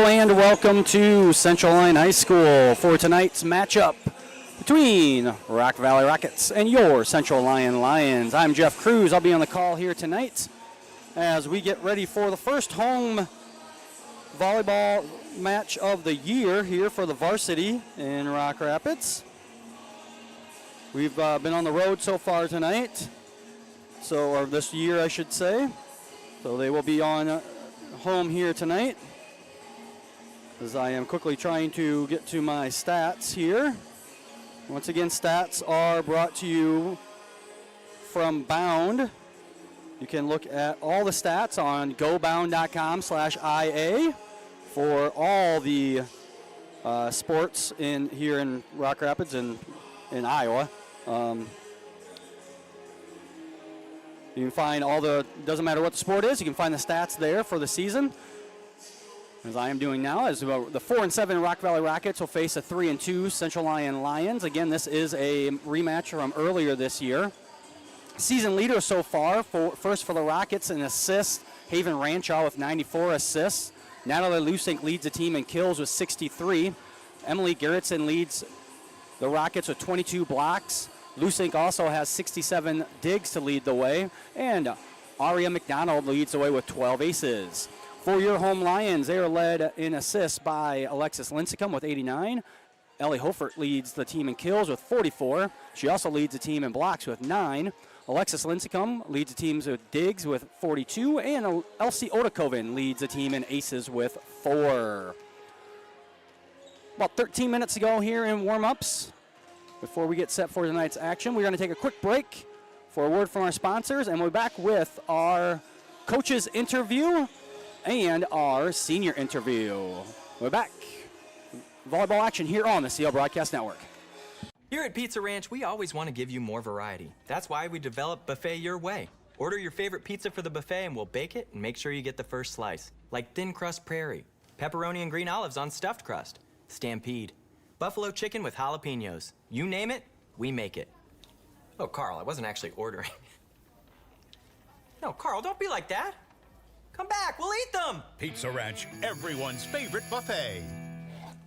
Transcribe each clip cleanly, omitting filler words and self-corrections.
and welcome to Central Lyon High School for tonight's matchup between Rock Valley Rockets and your Central Lyon Lions. I'm Jeff Cruz. I'll be on the call here tonight as we get ready for the first home volleyball match of the year here for the Varsity in Rock Rapids. We've been on the road so far tonight, or this year I should say. So they will be on home here tonight, as I am quickly trying to get to my stats here. Once again, stats are brought to you from Bound. You can look at all the stats on gobound.com/IA for all the sports here in Rock Rapids and in Iowa. You can find doesn't matter what the sport is, you can find the stats there for the season. As I am doing now, as the 4-7 Rock Valley Rockets will face a 3-2 Central Lyon Lions. Again, this is a rematch from earlier this year. Season leader so far, first for the Rockets in assists, Haven Ranchaw with 94 assists. Natalie Lusink leads the team in kills with 63. Emily Gerritsen leads the Rockets with 22 blocks. Lusink also has 67 digs to lead the way. And Aria McDonald leads the way with 12 aces. For your home Lions, they are led in assists by Alexis Lincecum with 89. Ellie Hofert leads the team in kills with 44. She also leads the team in blocks with 9. Alexis Lincecum leads the teams with digs with 42. And Elsie Odakoven leads the team in aces with 4. About 13 minutes to go here in warm-ups before we get set for tonight's action. We're going to take a quick break for a word from our sponsors, and we'll be back with our coaches interview and our senior interview. We're back. Volleyball action here on the CL Broadcast Network. Here at Pizza Ranch, we always want to give you more variety. That's why we developed Buffet Your Way. Order your favorite pizza for the buffet and we'll bake it and make sure you get the first slice. Like thin crust prairie, pepperoni and green olives on stuffed crust, stampede, buffalo chicken with jalapenos. You name it, we make it. Oh, Carl, I wasn't actually ordering. No, Carl, don't be like that. Come back, we'll eat them! Pizza Ranch, everyone's favorite buffet.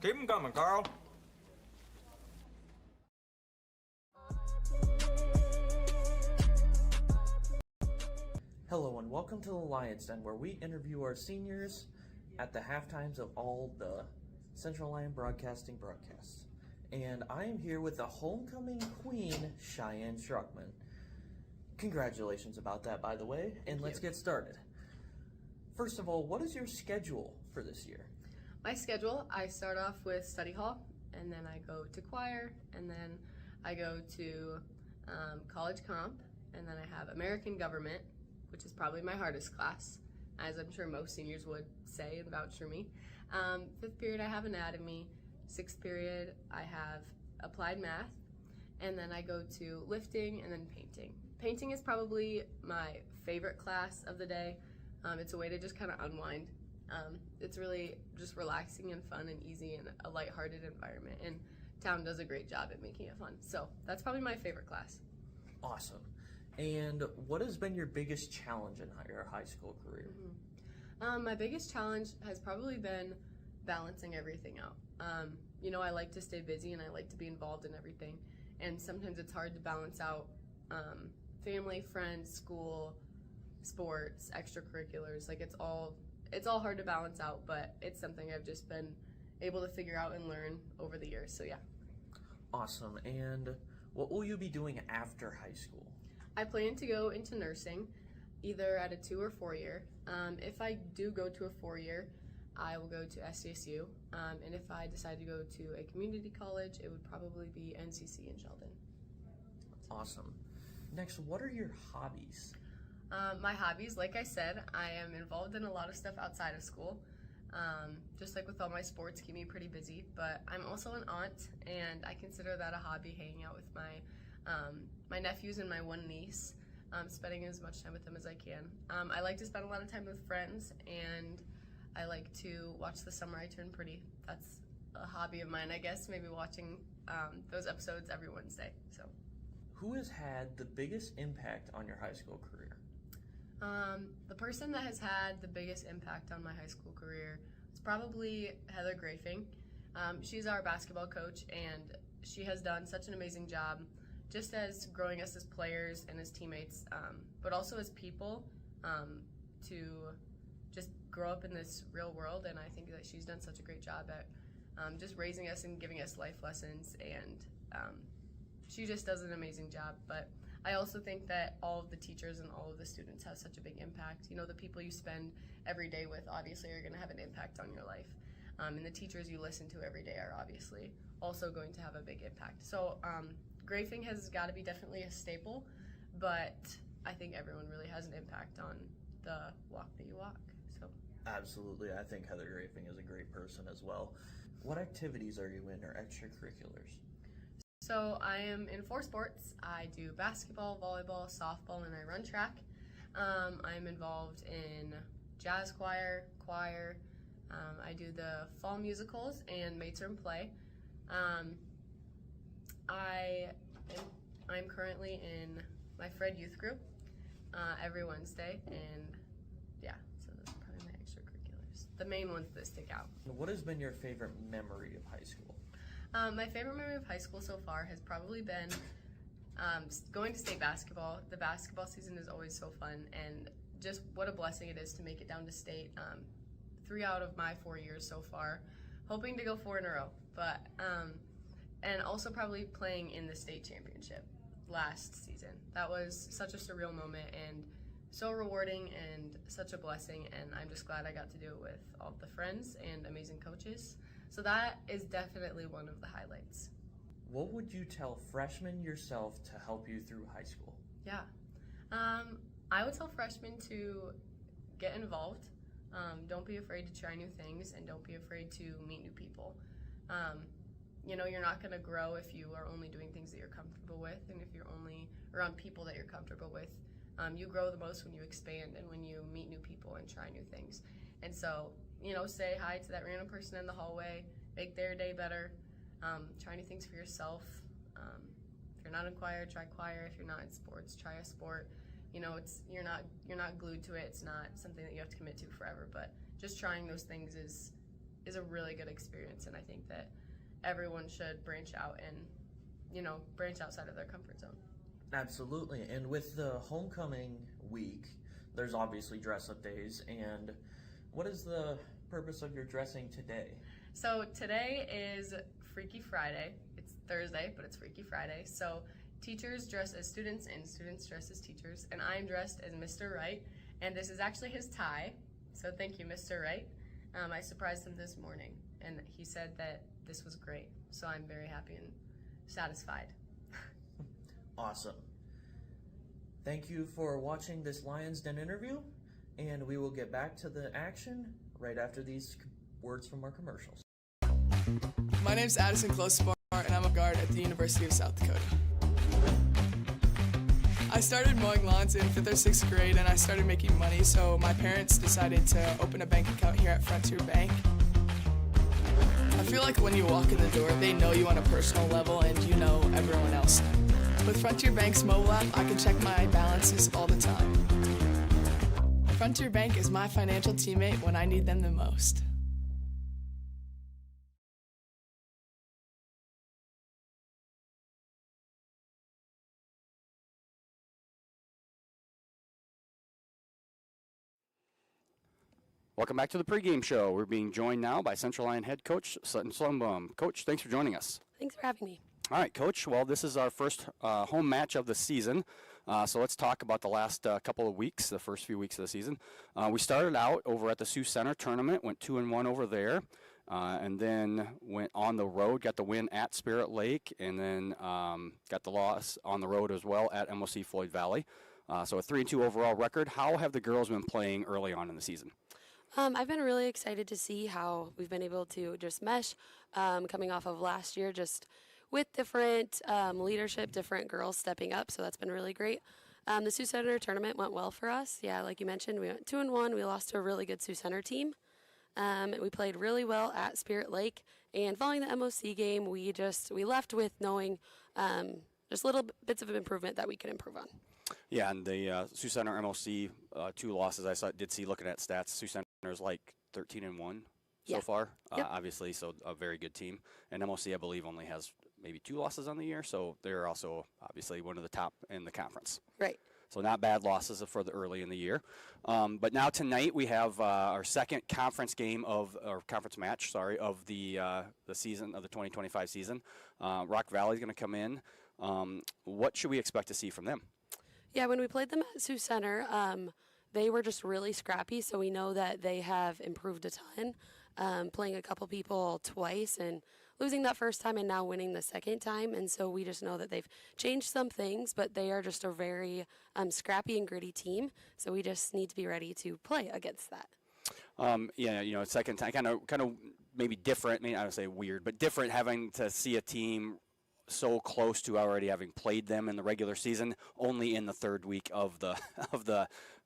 Keep them coming, Carl. Hello and welcome to the Lions Den, where we interview our seniors at the halftimes of all the Central Lyon Broadcasting broadcasts. And I am here with the homecoming queen, Cheyenne Schruckman. Congratulations about that, by the way, and let's get started. First of all, what is your schedule for this year? My schedule, I start off with study hall, and then I go to choir, and then I go to college comp, and then I have American government, which is probably my hardest class, as I'm sure most seniors would say and vouch for me. 5th period, I have anatomy. 6th period, I have applied math, and then I go to lifting and then painting. Painting is probably my favorite class of the day. It's a way to just kind of unwind. It's really just relaxing and fun and easy and a lighthearted environment, and town does a great job at making it fun. So that's probably my favorite class. Awesome. And what has been your biggest challenge in your high school career? My biggest challenge has probably been balancing everything out. I like to stay busy and I like to be involved in everything, and sometimes it's hard to balance out family, friends, school, sports, extracurriculars. Like it's all hard to balance out, but it's something I've just been able to figure out and learn over the years. So yeah. Awesome. And what will you be doing after high school? I plan to go into nursing, either at a 2 or 4 year. If I do go to a 4-year, I will go to SCSU. And if I decide to go to a community college, it would probably be NCC in Sheldon. Awesome. Next, what are your hobbies? My hobbies, like I said, I am involved in a lot of stuff outside of school. Just like with all my sports, keep me pretty busy. But I'm also an aunt, and I consider that a hobby, hanging out with my nephews and my one niece, spending as much time with them as I can. I like to spend a lot of time with friends, and I like to watch The Summer I Turned Pretty. That's a hobby of mine, I guess, maybe watching those episodes every Wednesday. So, who has had the biggest impact on your high school career? The person that has had the biggest impact on my high school career is probably Heather Grafing. She's our basketball coach, and she has done such an amazing job just as growing us as players and as teammates, but also as people, to just grow up in this real world. And I think that she's done such a great job at just raising us and giving us life lessons, and she just does an amazing job. But I also think that all of the teachers and all of the students have such a big impact. You know, the people you spend every day with obviously are going to have an impact on your life. And the teachers you listen to every day are obviously also going to have a big impact. So Grafing has got to be definitely a staple, but I think everyone really has an impact on the walk that you walk. So Absolutely. I think Heather Grafing is a great person as well. What activities are you in or extracurriculars? So I am in 4 sports. I do basketball, volleyball, softball, and I run track. I'm involved in jazz choir. I do the fall musicals and matron play. I'm currently in my Fred youth group every Wednesday, and yeah, so those are probably my extracurriculars. The main ones that stick out. What has been your favorite memory of high school? My favorite memory of high school so far has probably been going to state basketball. The basketball season is always so fun, and just what a blessing it is to make it down to state. 3 out of my 4 years so far, hoping to go 4 in a row. But and also probably playing in the state championship last season. That was such a surreal moment and so rewarding and such a blessing, and I'm just glad I got to do it with all of the friends and amazing coaches. So that is definitely one of the highlights. What would you tell freshmen yourself to help you through high school? Yeah. I would tell freshmen to get involved. Don't be afraid to try new things, and don't be afraid to meet new people. You know, you're not going to grow if you are only doing things that you're comfortable with, and if you're only around people that you're comfortable with. You grow the most when you expand and when you meet new people and try new things. And so, you know, say hi to that random person in the hallway, make their day better, try new things for yourself. If you're not in choir, try choir. If you're not in sports, try a sport. You know, you're not glued to it. It's not something that you have to commit to forever, but just trying those things is a really good experience, and I think that everyone should branch out and, you know, branch outside of their comfort zone. Absolutely. And with the homecoming week, there's obviously dress-up days. And what is the purpose of your dressing today? So today is Freaky Friday. It's Thursday, but it's Freaky Friday. So teachers dress as students and students dress as teachers. And I'm dressed as Mr. Wright. And this is actually his tie. So thank you, Mr. Wright. I surprised him this morning, and he said that this was great. So I'm very happy and satisfied. Awesome. Thank you for watching this Lions Den interview, and we will get back to the action right after these words from our commercials. My name's Addison Closepar, and I'm a guard at the University of South Dakota. I started mowing lawns in 5th or 6th grade, and I started making money, so my parents decided to open a bank account here at Frontier Bank. I feel like when you walk in the door, they know you on a personal level, and you know everyone else. With Frontier Bank's mobile app, I can check my balances all the time. Frontier Bank is my financial teammate when I need them the most. Welcome back to the pregame show. We're being joined now by Central Lyon head coach Sutton Slumbum. Coach, thanks for joining us. Thanks for having me. All right, Coach. Well, this is our first home match of the season. So let's talk about the last couple of weeks, the first few weeks of the season. We started out over at the Sioux Center tournament, went 2-1 over there, and then went on the road, got the win at Spirit Lake, and then got the loss on the road as well at MOC Floyd Valley. So a 3-2 overall record. How have the girls been playing early on in the season? I've been really excited to see how we've been able to just mesh coming off of last year, just with different leadership, different girls stepping up, so that's been really great. The Sioux Center tournament went well for us. Yeah, like you mentioned, we went 2-1. We lost to a really good Sioux Center team. We played really well at Spirit Lake, and following the MOC game, we left with knowing just little bits of improvement that we could improve on. Yeah, and the Sioux Center MOC 2 losses I did see looking at stats. Sioux Center is like 13-1. so Yeah. far, Yep. obviously, so a very good team. And MOC, I believe, only has maybe 2 losses on the year, so they're also obviously one of the top in the conference. Right. So not bad losses for the early in the year. But now tonight we have our second conference game or conference match, sorry, of the season of the 2025 season. Rock Valley is going to come in. What should we expect to see from them? Yeah, when we played them at Sioux Center, they were just really scrappy, so we know that they have improved a ton, playing a couple people twice and losing that first time and now winning the second time. And so we just know that they've changed some things, but they are just a very scrappy and gritty team. So we just need to be ready to play against that. Yeah, second time, kind of maybe different. I mean, I would say weird, but different having to see a team so close to already having played them in the regular season, only in the third week of the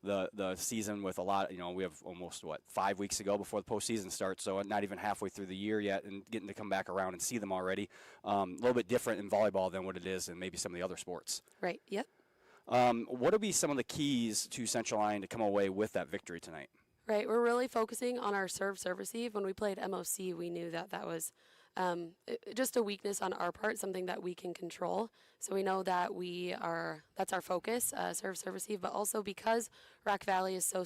the season with a lot. We have almost 5 weeks to go before the postseason starts, so not even halfway through the year yet, and getting to come back around and see them already. A little bit different in volleyball than what it is in maybe some of the other sports. Right. Yep. What will be some of the keys to Central Lyon to come away with that victory tonight? Right. We're really focusing on our serve receive. When we played MOC, we knew that was just a weakness on our part, something that we can control. So we know that that's our focus, serve receive, but also because Rock Valley is so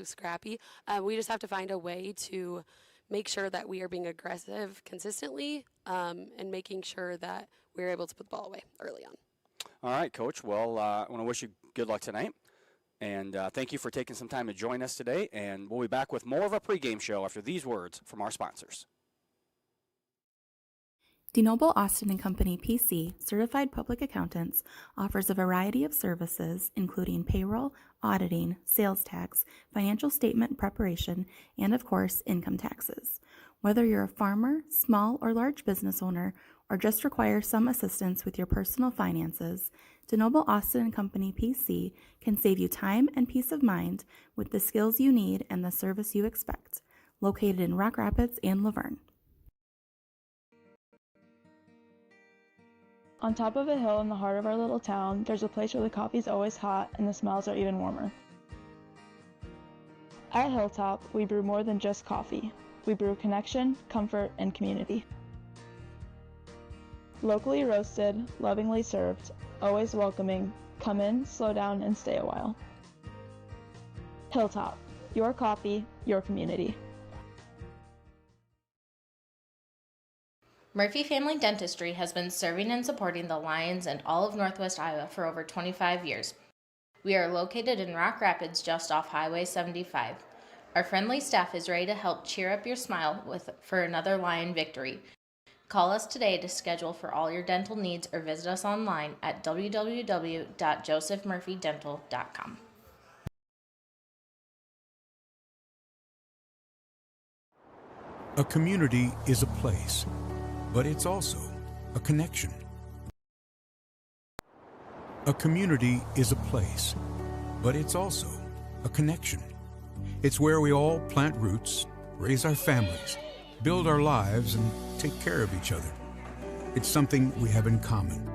scrappy, we just have to find a way to make sure that we are being aggressive consistently and making sure that we're able to put the ball away early on. All right, Coach. Well, I want to wish you good luck tonight. And thank you for taking some time to join us today. And we'll be back with more of a pregame show after these words from our sponsors. DeNoble Austin & Company PC, Certified Public Accountants, offers a variety of services including payroll, auditing, sales tax, financial statement preparation, and of course, income taxes. Whether you're a farmer, small or large business owner, or just require some assistance with your personal finances, DeNoble Austin & Company PC can save you time and peace of mind with the skills you need and the service you expect. Located in Rock Rapids and Laverne. On top of a hill in the heart of our little town, there's a place where the coffee's always hot and the smells are even warmer. At Hilltop, we brew more than just coffee. We brew connection, comfort, and community. Locally roasted, lovingly served, always welcoming. Come in, slow down, and stay a while. Hilltop, your coffee, your community. Murphy Family Dentistry has been serving and supporting the Lions and all of Northwest Iowa for over 25 years. We are located in Rock Rapids just off Highway 75. Our friendly staff is ready to help cheer up your smile for another Lion victory. Call us today to schedule for all your dental needs or visit us online at www.josephmurphydental.com. A community is a place, but it's also a connection. A community is a place, but it's also a connection. It's where we all plant roots, raise our families, build our lives, and take care of each other. It's something we have in common,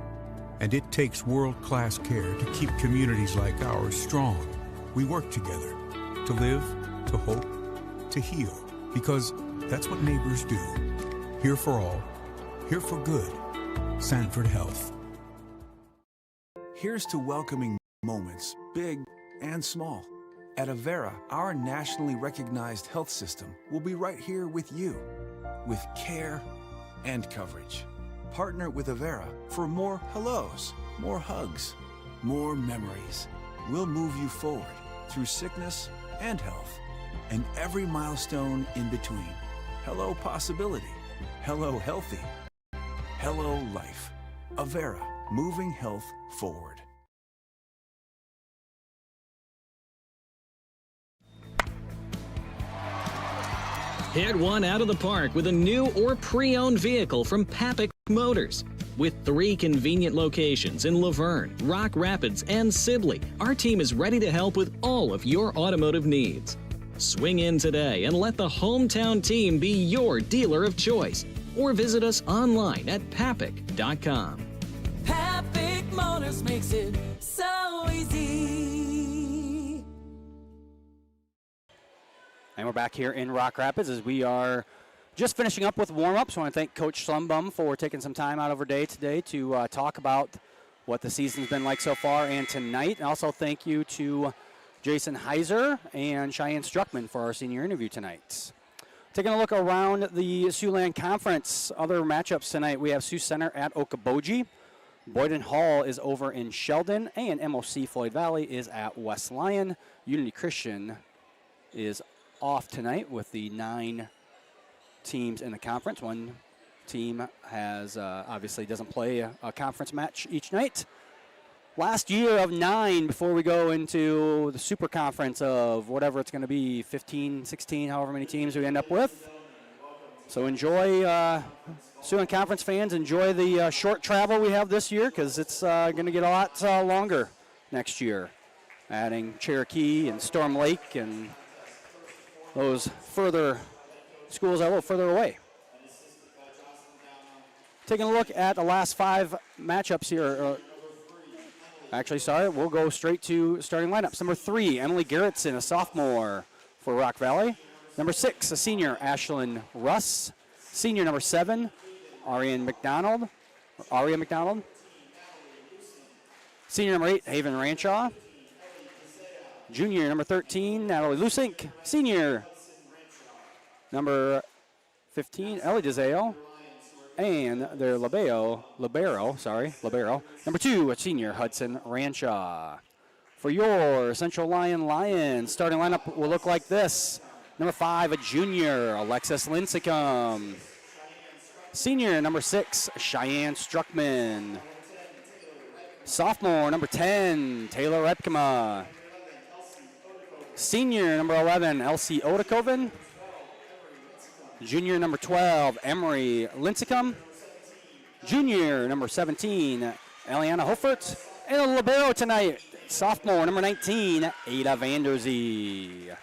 and it takes world-class care to keep communities like ours strong. We work together to live, to hope, to heal, because that's what neighbors do. Here for all, here for good. Sanford Health. Here's to welcoming moments, big and small. At Avera, our nationally recognized health system will be right here with you, with care and coverage. Partner with Avera for more hellos, more hugs, more memories. We'll move you forward through sickness and health, and every milestone in between. Hello possibility, hello healthy, hello life. Avera, moving health forward. Hit one out of the park with a new or pre-owned vehicle from Papik Motors. With 3 convenient locations in Laverne, Rock Rapids, and Sibley, our team is ready to help with all of your automotive needs. Swing in today and let the hometown team be your dealer of choice. Or visit us online at papik.com. Papik Motors makes it so easy. And we're back here in Rock Rapids as we are just finishing up with warm-ups. I want to thank Coach Slumbum for taking some time out of her day today to talk about what the season's been like so far and tonight. And also thank you to Jason Heiser and Cheyenne Struckman for our senior interview tonight. Taking a look around the Siouxland Conference, other matchups tonight, we have Sioux Center at Okoboji. Boyden Hall is over in Sheldon, and MOC Floyd Valley is at West Lyon. Unity Christian is off tonight with the 9 teams in the conference. One team has obviously doesn't play a conference match each night. Last year of 9 before we go into the super conference of whatever it's going to be, 15, 16, however many teams we end up with. So enjoy, Siouxland Conference fans, enjoy the short travel we have this year, because it's going to get a lot longer next year. Adding Cherokee and Storm Lake and those further schools are a little further away. Taking a look at the last 5 matchups here. We'll go straight to starting lineups. Number 3, Emily Gerritsen, a sophomore for Rock Valley. Number 6, a senior, Ashlyn Russ. Senior number 7, Aria McDonald. Senior number 8, Haven Ranshaw. Junior number 13, Natalie Lusink. Senior number 15, Ellie DeZeo. And their libero. Number 2, a senior, Hudson Ranshaw. For your Central Lyon Lions, starting lineup will look like this. Number 5, a junior, Alexis Lincecum. Senior, number 6, Cheyenne Struckman. Sophomore, number 10, Taylor Repkema. Senior, number 11, Elsie Odekoven. Junior, number 12, Emery Lincecum. Junior, number 17, Eliana Hofert. And a libero tonight, sophomore, number 19, Ada Vanderzee.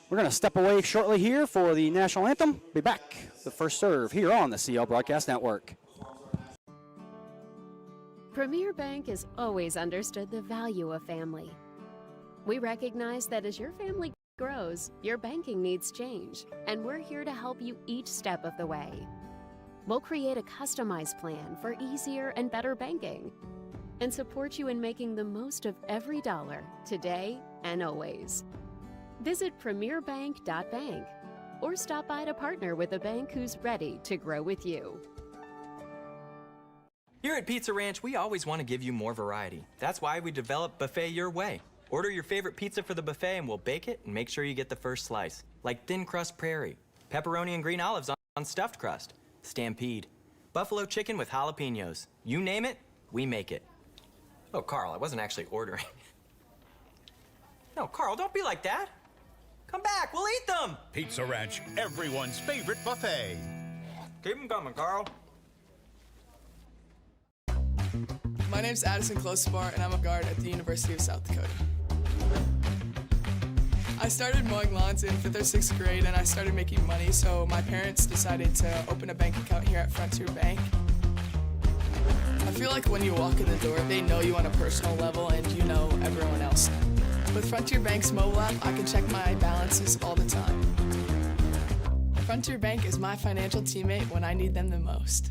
We're going to step away shortly here for the national anthem. Be back, the first serve here on the CL Broadcast Network. Premier Bank has always understood the value of family. We recognize that as your family grows, your banking needs change, and we're here to help you each step of the way. We'll create a customized plan for easier and better banking and support you in making the most of every dollar, today and always. Visit premierbank.bank or stop by to partner with a bank who's ready to grow with you. Here at Pizza Ranch, we always want to give you more variety. That's why we developed Buffet Your Way. Order your favorite pizza for the buffet and we'll bake it and make sure you get the first slice. Like thin crust prairie, pepperoni and green olives on stuffed crust, stampede, buffalo chicken with jalapenos. You name it, we make it. Oh, Carl, I wasn't actually ordering. No, Carl, don't be like that. Come back, we'll eat them. Pizza Ranch, everyone's favorite buffet. Keep them coming, Carl. My name's Addison Closepar, and I'm a guard at the University of South Dakota. I started mowing lawns in 5th or 6th grade, and I started making money, so my parents decided to open a bank account here at Frontier Bank. I feel like when you walk in the door, they know you on a personal level, and you know everyone else. With Frontier Bank's mobile app, I can check my balances all the time. Frontier Bank is my financial teammate when I need them the most.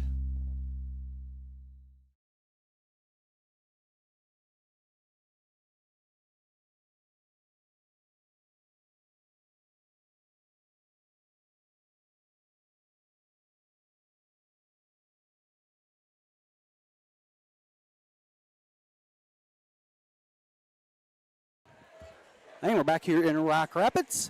And we're back here in Rock Rapids.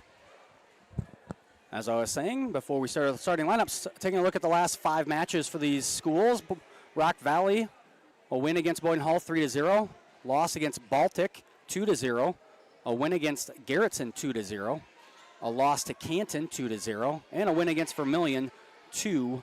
As I was saying, before we started starting lineups, taking a look at the last 5 matches for these schools. Rock Valley, a win against Boyden Hall 3-0, loss against Baltic 2-0, a win against Gerritsen 2-0, a loss to Canton 2-0, and a win against Vermilion 2-1.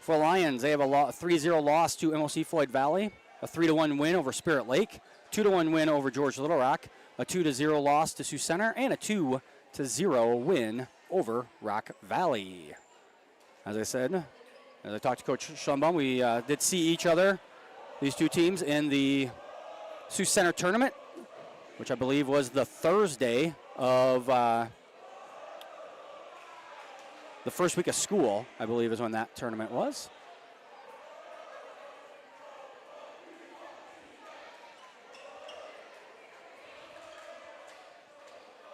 For Lions, they have a 3-0 loss to MOC Floyd Valley, a 3-1 win over Spirit Lake, 2-1 win over George Little Rock, a 2-0 loss to Sioux Center, and a 2-0 win over Rock Valley. As I said, As I talked to Coach Schumbaum, we did see each other, these two teams, in the Sioux Center tournament, which I believe was the Thursday of the first week of school, I believe is when that tournament was.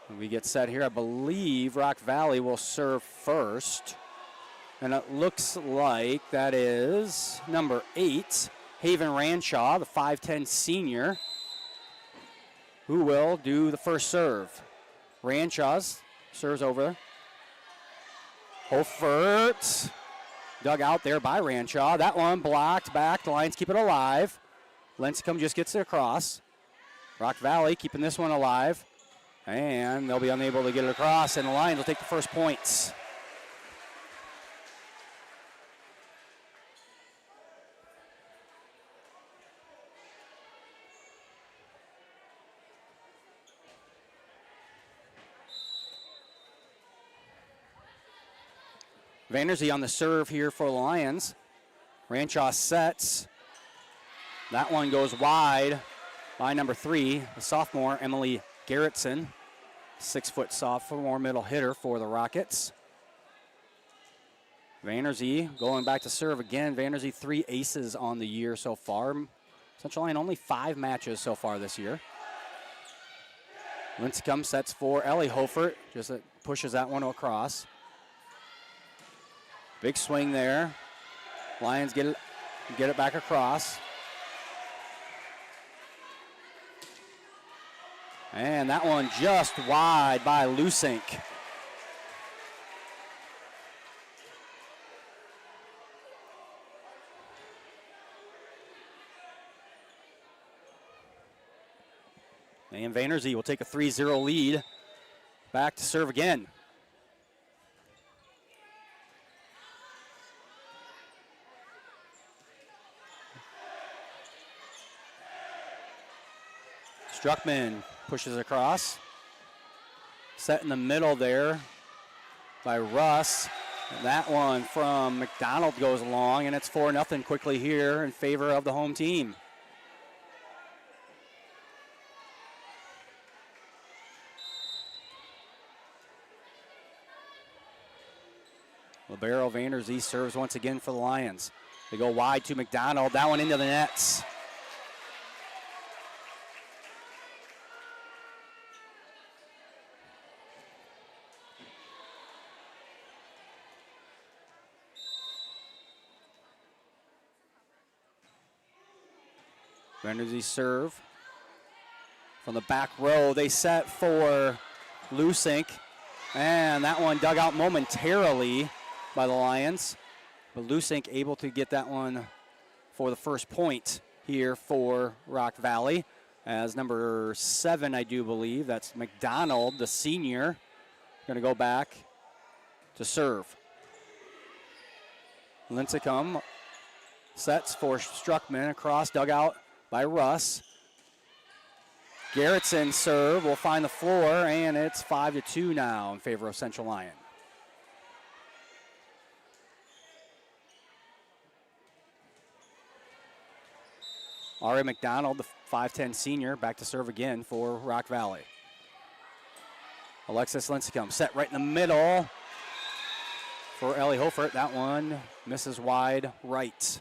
When we get set here, I believe Rock Valley will serve first. And it looks like that is number 8, Haven Ranshaw, the 5'10 senior, who will do the first serve. Ranshaw's serves over. Hofert dug out there by Ranshaw. That one blocked back. The Lions keep it alive. Lincecum just gets it across. Rock Valley keeping this one alive. And they'll be unable to get it across, and the Lions will take the first points. Vanderzee on the serve here for the Lions. Ranshaw sets. That one goes wide by number 3, the sophomore, Emily Garrettson, 6-foot sophomore middle hitter for the Rockets. Vanderzee going back to serve again. Vanderzee 3 aces on the year so far. Central Lyon only 5 matches so far this year. Lincecum sets for Ellie Hofert, just pushes that one across. Big swing there. Lions get it back across. And that one just wide by Lusink. And Vanderzee will take a 3-0 lead. Back to serve again. Struckman pushes across. Set in the middle there by Russ. And that one from McDonald goes long, and it's 4-0 quickly here in favor of the home team. Libero Vanderzee serves once again for the Lions. They go wide to McDonald. That one into the nets. Vanderzee serve from the back row. They set for Lusink, and that one dug out momentarily by the Lions. But Lusink able to get that one for the first point here for Rock Valley. As number 7, I do believe, that's McDonald, the senior, going to go back to serve. Lincecum sets for Struckman across, dug out by Russ. Garrettson serve will find the floor, and it's 5-2 now in favor of Central Lyon. Ari McDonald, the 5'10 senior, back to serve again for Rock Valley. Alexis Lincecum set right in the middle for Ellie Hofert. That one misses wide right.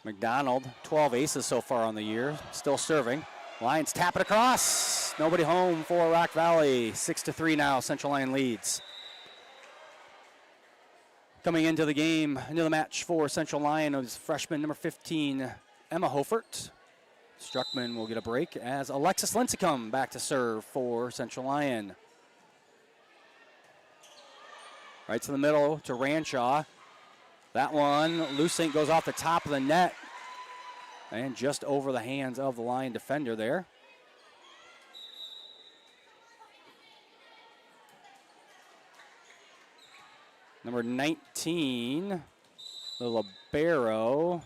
McDonald, 12 aces so far on the year, still serving. Lions tap it across. Nobody home for Rock Valley. 6-3 now, Central Lyon leads. Coming into the game, into the match for Central Lyon is freshman number 15, Emma Hofert. Struckman will get a break as Alexis Lincecum back to serve for Central Lyon. Right to the middle to Ranshaw. That one, Lusink goes off the top of the net and just over the hands of the Lion defender there. Number 19, the libero,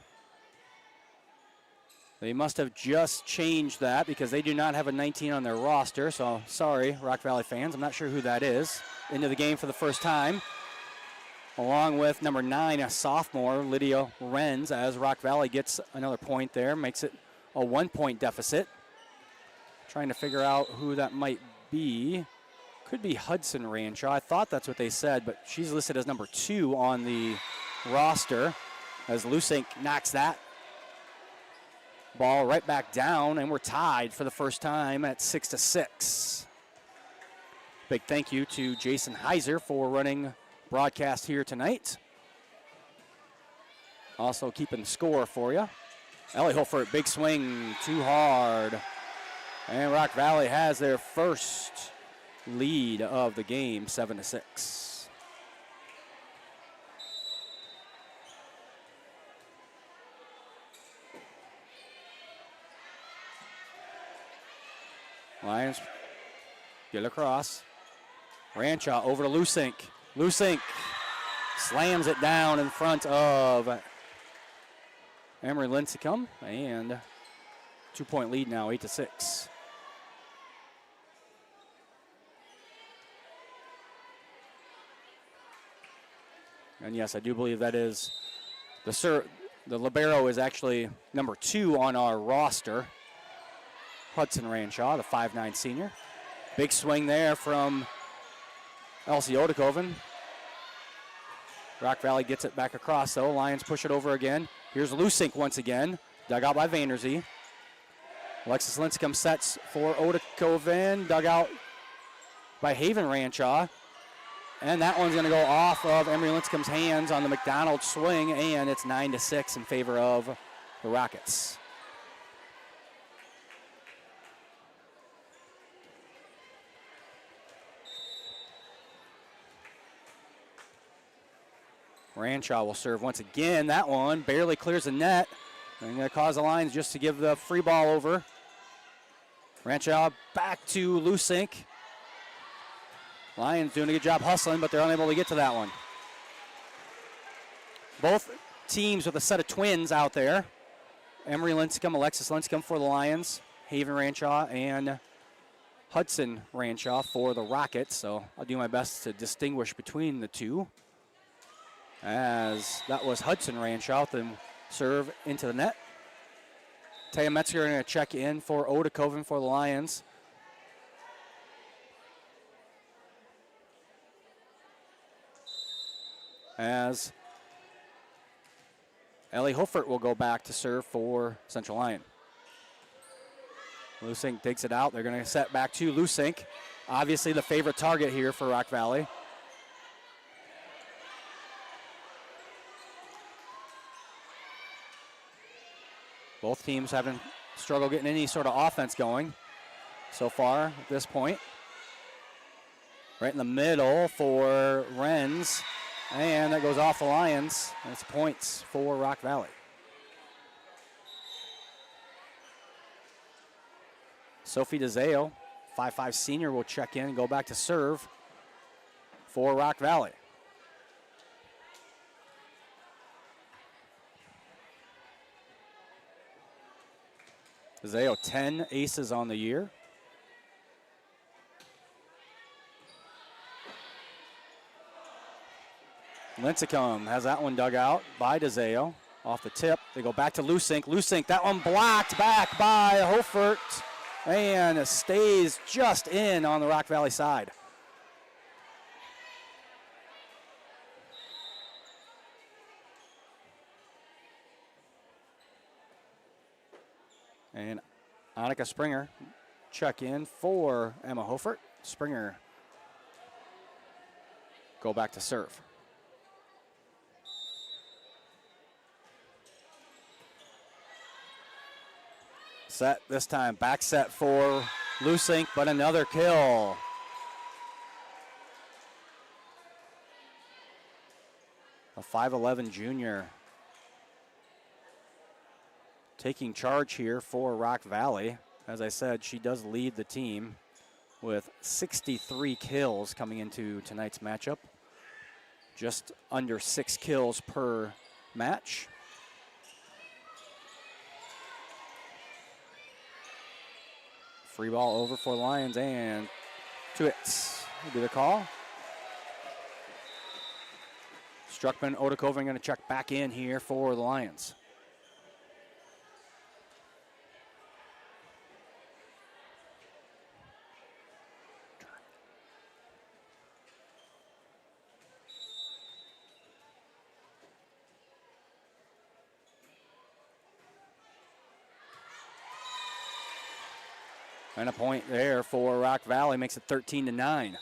They must have just changed that because they do not have a 19 on their roster. So sorry, Rock Valley fans. I'm not sure who that is. Into the game for the first time. Along with number 9, a sophomore, Lydia Renz, as Rock Valley gets another point there. Makes it a 1-point deficit. Trying to figure out who that might be. Could be Hudson Rancho. I thought that's what they said, but she's listed as number 2 on the roster as Lusink knocks that ball right back down, and we're tied for the first time at 6-6. Big thank you to Jason Heiser for running broadcast here tonight. Also keeping score for you. Ellie Holford, big swing, too hard. And Rock Valley has their first lead of the game, 7-6. Lions get across. Rancha over to Lusink. Lusink slams it down in front of Emery Lincecum, and 2-point lead now, 8-6. And yes, I do believe that is the libero is actually number 2 on our roster. Hudson Ranshaw, the 5'9" senior. Big swing there from Elsie Odekoven. Rock Valley gets it back across, though. Lions push it over again. Here's Lusink once again. Dug out by Vanderzee. Alexis Lincecum sets for Odekoven. Dug out by Haven Ranshaw. And that one's going to go off of Emery Lincecum's hands on the McDonald swing, and it's 9-6 in favor of the Rockets. Ranshaw will serve once again. That one barely clears the net. And going to cause the Lions just to give the free ball over. Ranshaw back to Lusink. Lions doing a good job hustling, but they're unable to get to that one. Both teams with a set of twins out there. Emery Lincecum, Alexis Lincecum for the Lions. Haven Ranshaw and Hudson Ranshaw for the Rockets. So I'll do my best to distinguish between the two. As that was Hudson Ranshaw with them serve into the net. Taya Metzger going to check in for Odekoven for the Lions. As Ellie Hofert will go back to serve for Central Lyon. Lusink digs it out. They're going to set back to Lusink. Obviously the favorite target here for Rock Valley. Both teams haven't struggled getting any sort of offense going so far at this point. Right in the middle for Renz. And that goes off the Lions. That's points for Rock Valley. Sophie DeZeo, 5'5" senior, will check in and go back to serve for Rock Valley. DeZeo, 10 aces on the year. Lincecum has that one dug out by DeZeo. Off the tip, they go back to Lusink. Lusink, that one blocked back by Hofert. And stays just in on the Rock Valley side. And Annika Springer check in for Emma Hofert. Springer go back to serve. Set this time, back set for Lusink, but another kill. A 5'11" junior taking charge here for Rock Valley. As I said, she does lead the team with 63 kills coming into tonight's matchup. Just under 6 kills per match. Free ball over for the Lions, and 2 hits will be the call. Struckman, Odakoven going to check back in here for the Lions. And a point there for Rock Valley, makes it 13-9.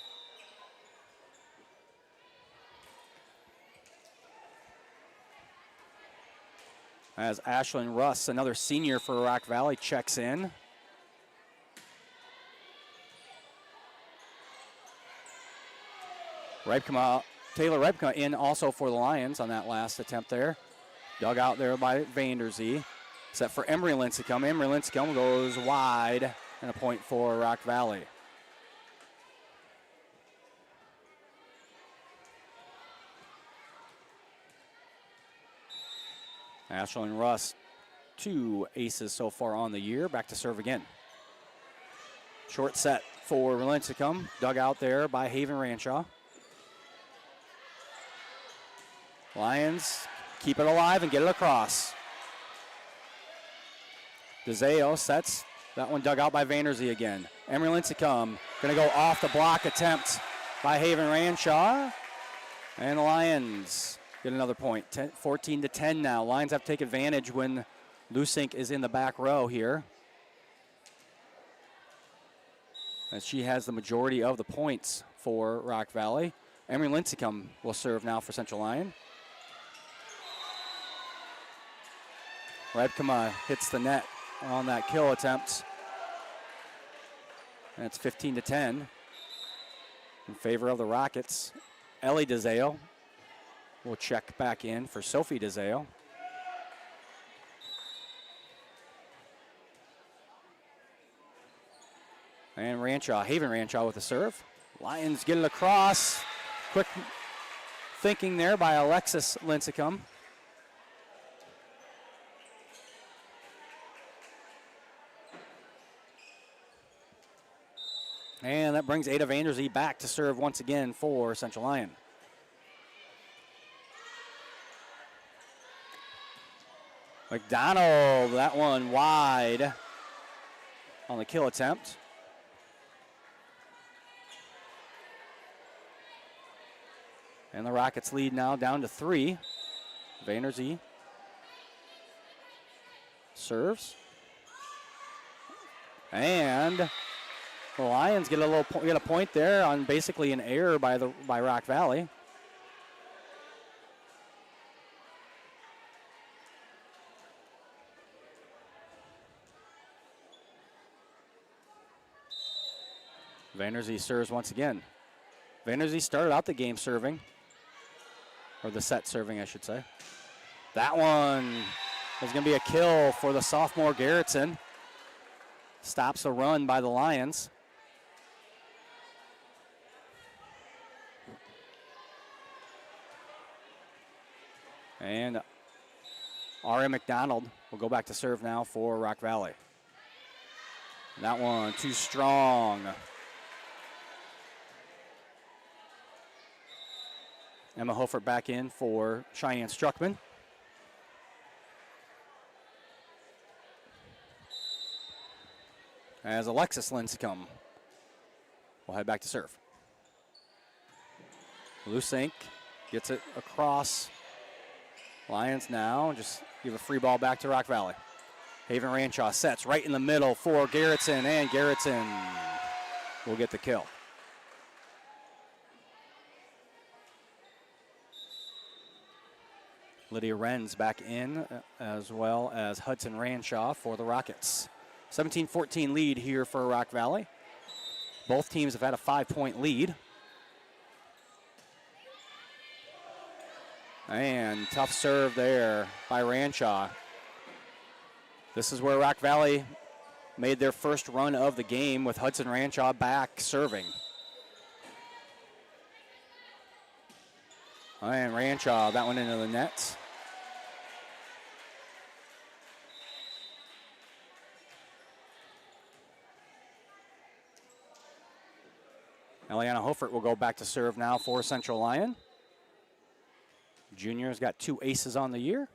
As Ashlyn Russ, another senior for Rock Valley, checks in. Taylor Rebkema in also for the Lions on that last attempt there. Dug out there by Vanderzee. Set for Emery Lincecum. Emery Lincecum goes wide, and a point for Rock Valley. Ashlyn Russ, 2 aces so far on the year. Back to serve again. Short set for Lincecum. Dug out there by Haven Ranshaw. Lions keep it alive and get it across. DeZeo sets. That one dug out by Vanderzee again. Emery Lincecum going to go off the block attempt by Haven Ranshaw. And the Lions get another point. 14-10 now. Lions have to take advantage when Lusink is in the back row here, as she has the majority of the points for Rock Valley. Emery Lincecum will serve now for Central Lyon. Rebkema hits the net on that kill attempt. And it's 15-10 in favor of the Rockets. Ellie DeZeo will check back in for Sophie DeZeo. And Ranshaw, Haven Ranshaw with the serve. Lions get it across. Quick thinking there by Alexis Lincecum. And that brings Ada Vanderzee back to serve once again for Central Lyon. McDonald, that one wide on the kill attempt. And the Rockets lead now down to 3. Vanderzee serves. And the Lions get a point there on basically an error by Rock Valley. Vanderzee serves once again. Vanderzee started out the game serving, or the set serving, I should say. That one is going to be a kill for the sophomore Garrettson. Stops a run by the Lions. And R.M. McDonald will go back to serve now for Rock Valley. That one too strong. Emma Hofer back in for Cheyenne Struckman. As Alexis Lincecum will head back to serve. Lusink gets it across. Lions now just give a free ball back to Rock Valley. Haven Ranshaw sets right in the middle for Garrettson, and Garrettson will get the kill. Lydia Renz back in, as well as Hudson Ranshaw for the Rockets. 17-14 lead here for Rock Valley. Both teams have had a 5-point lead. And tough serve there by Ranshaw. This is where Rock Valley made their first run of the game with Hudson Ranshaw back serving. And Ranshaw, that one into the net. Eliana Hofert will go back to serve now for Central Lyon. Junior has got 2 aces on the year.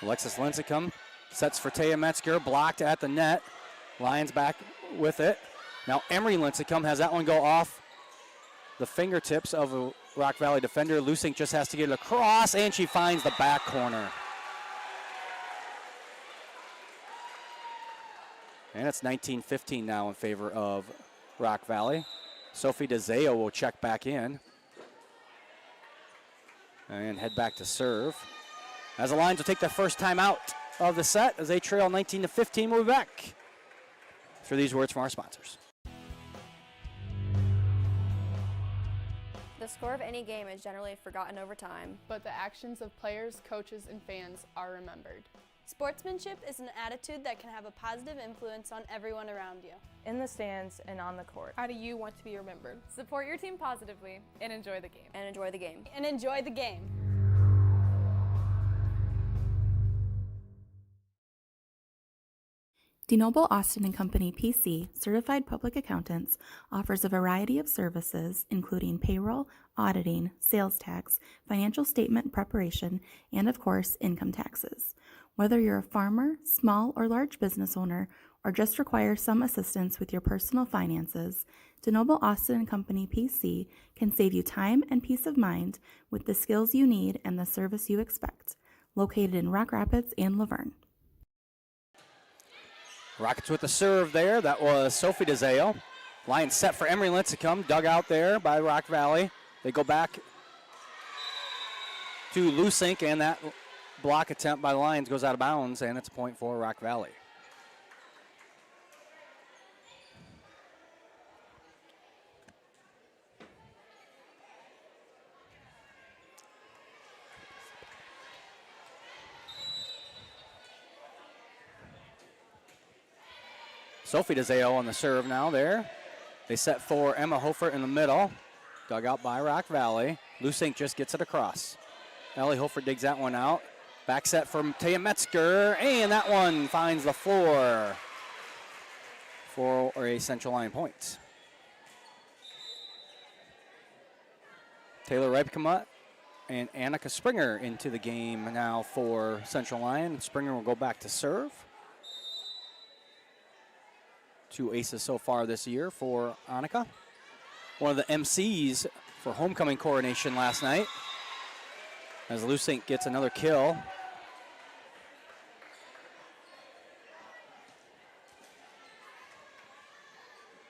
Alexis Lincecum sets for Taya Metzger, blocked at the net. Lions back with it. Now Emery Lincecum has that one go off the fingertips of a Rock Valley defender. Lusink just has to get it across, and she finds the back corner. And it's 19-15 now in favor of Rock Valley. Sophie DeZeo will check back in and head back to serve. As the Lions will take their first time out of the set as they trail 19-15. We'll be back for these words from our sponsors. The score of any game is generally forgotten over time, but the actions of players, coaches, and fans are remembered. Sportsmanship is an attitude that can have a positive influence on everyone around you. in the stands and on the court. How do you want to be remembered? Support your team positively and enjoy the game. And enjoy the game. And enjoy the game. DeNoble Austin & Company PC, certified public accountants, offers a variety of services including payroll, auditing, sales tax, financial statement preparation, and of course, income taxes. Whether you're a farmer, small or large business owner, or just require some assistance with your personal finances, DeNoble Austin & Company PC can save you time and peace of mind with the skills you need and the service you expect. Located in Rock Rapids and Laverne. Rockets with the serve there. That was Sophie DeZeo. Lions set for Emery Lincecum. Dug out there by Rock Valley. They go back to Lusink, and that block attempt by the Lions goes out of bounds, and it's a point for Rock Valley. Sophie DeZeo on the serve now there. They set for Emma Hofert in the middle. Dug out by Rock Valley. Lusink just gets it across. Ellie Hofert digs that one out. Back set from Taya Metzger, and that one finds the floor for a Central Lyon point. Taylor Ripkema and Annika Springer into the game now for Central Lyon. Springer will go back to serve. 2 aces so far this year for Annika. One of the MCs for homecoming coronation last night, as Lusink gets another kill.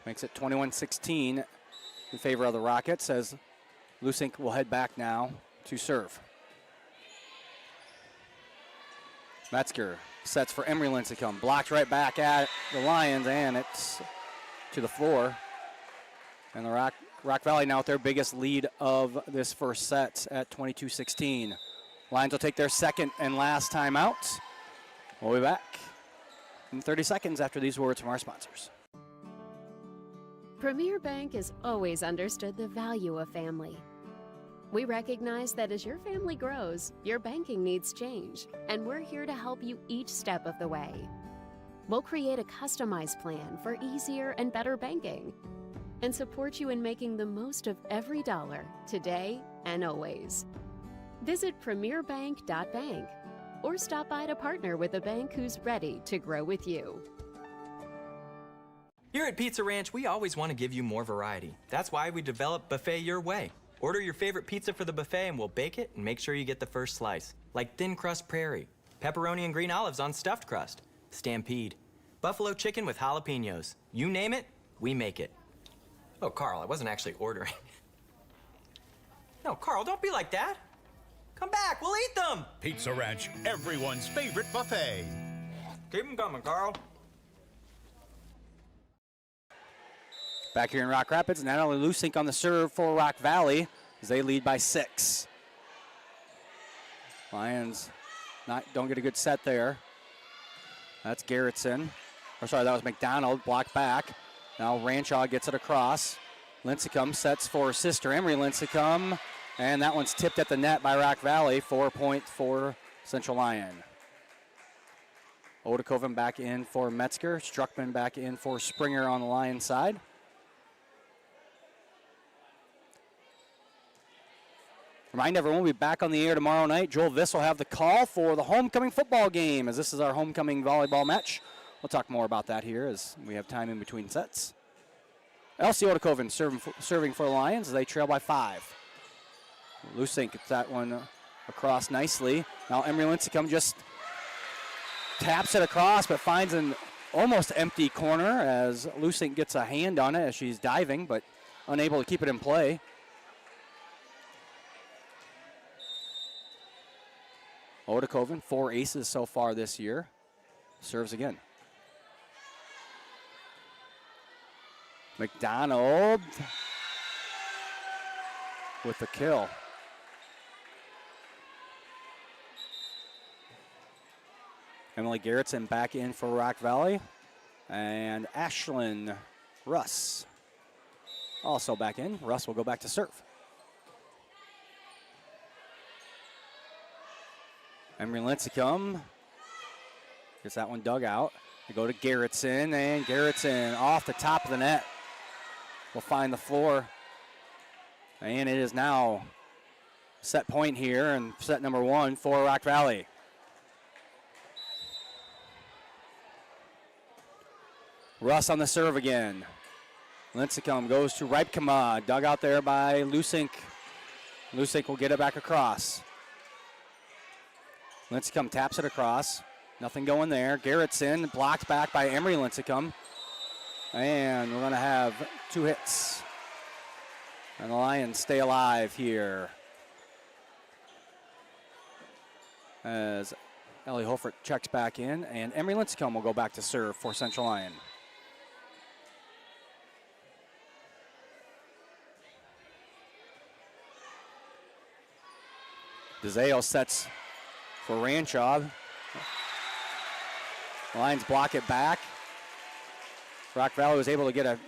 Makes it 21-16 in favor of the Rockets, as Lusink will head back now to serve. Metzger sets for Emery Lincecum. Blocked right back at the Lions, and it's to the floor. And the Rock Valley now with their biggest lead of this first set at 22-16. Lions will take their second and last timeout. We'll be back in 30 seconds after these words from our sponsors. Premier Bank has always understood the value of family. We recognize that as your family grows, your banking needs change, and we're here to help you each step of the way. We'll create a customized plan for easier and better banking and support you in making the most of every dollar, today and always. Visit premierbank.bank or stop by to partner with a bank who's ready to grow with you. Here at Pizza Ranch, we always want to give you more variety. That's why we developed Buffet Your Way. Order your favorite pizza for the buffet and we'll bake it and make sure you get the first slice. Like thin crust prairie, pepperoni and green olives on stuffed crust, stampede, buffalo chicken with jalapenos. You name it, we make it. Oh, Carl, I wasn't actually ordering. No, Carl, don't be like that. Come back, we'll eat them. Pizza Ranch, everyone's favorite buffet. Keep them coming, Carl. Back here in Rock Rapids, not only Lusink on the serve for Rock Valley, as they lead by 6. Lions don't get a good set there. That's Garrettson. Or sorry, that was McDonald, blocked back. Now Ranshaw gets it across. Lincecum sets for sister Emery Lincecum, and that one's tipped at the net by Rock Valley. 4 point for Central Lyon. Odekoven back in for Metzger. Struckman back in for Springer on the Lion side. Remind everyone, we'll be back on the air tomorrow night. Joel Viss will have the call for the homecoming football game, as this is our homecoming volleyball match. We'll talk more about that here as we have time in between sets. Elsie Odekoven serving for the Lions as they trail by 5. Lusink gets that one across nicely. Now Emery Lincecum just taps it across, but finds an almost empty corner as Lusink gets a hand on it as she's diving, but unable to keep it in play. Odekoven, 4 aces so far this year. Serves again. McDonald with the kill. Emily Gerritsen back in for Rock Valley. And Ashlyn Russ also back in. Russ will go back to serve. Emery Lincecum gets that one dug out. They go to Gerritsen, and Gerritsen off the top of the net will find the floor. And it is now set point here, and set number 1 for Rock Valley. Russ on the serve again. Lincecum goes to Ripkema, dug out there by Lusink. Lusink will get it back across. Lincecum taps it across. Nothing going there. Gerritsen blocked back by Emery Lincecum. And we're going to have 2 hits. And the Lions stay alive here. As Ellie Holford checks back in, and Emery Lincecum will go back to serve for Central Lyon. DeZeo sets for Ranchaw. Lions block it back. Rock Valley was able to get a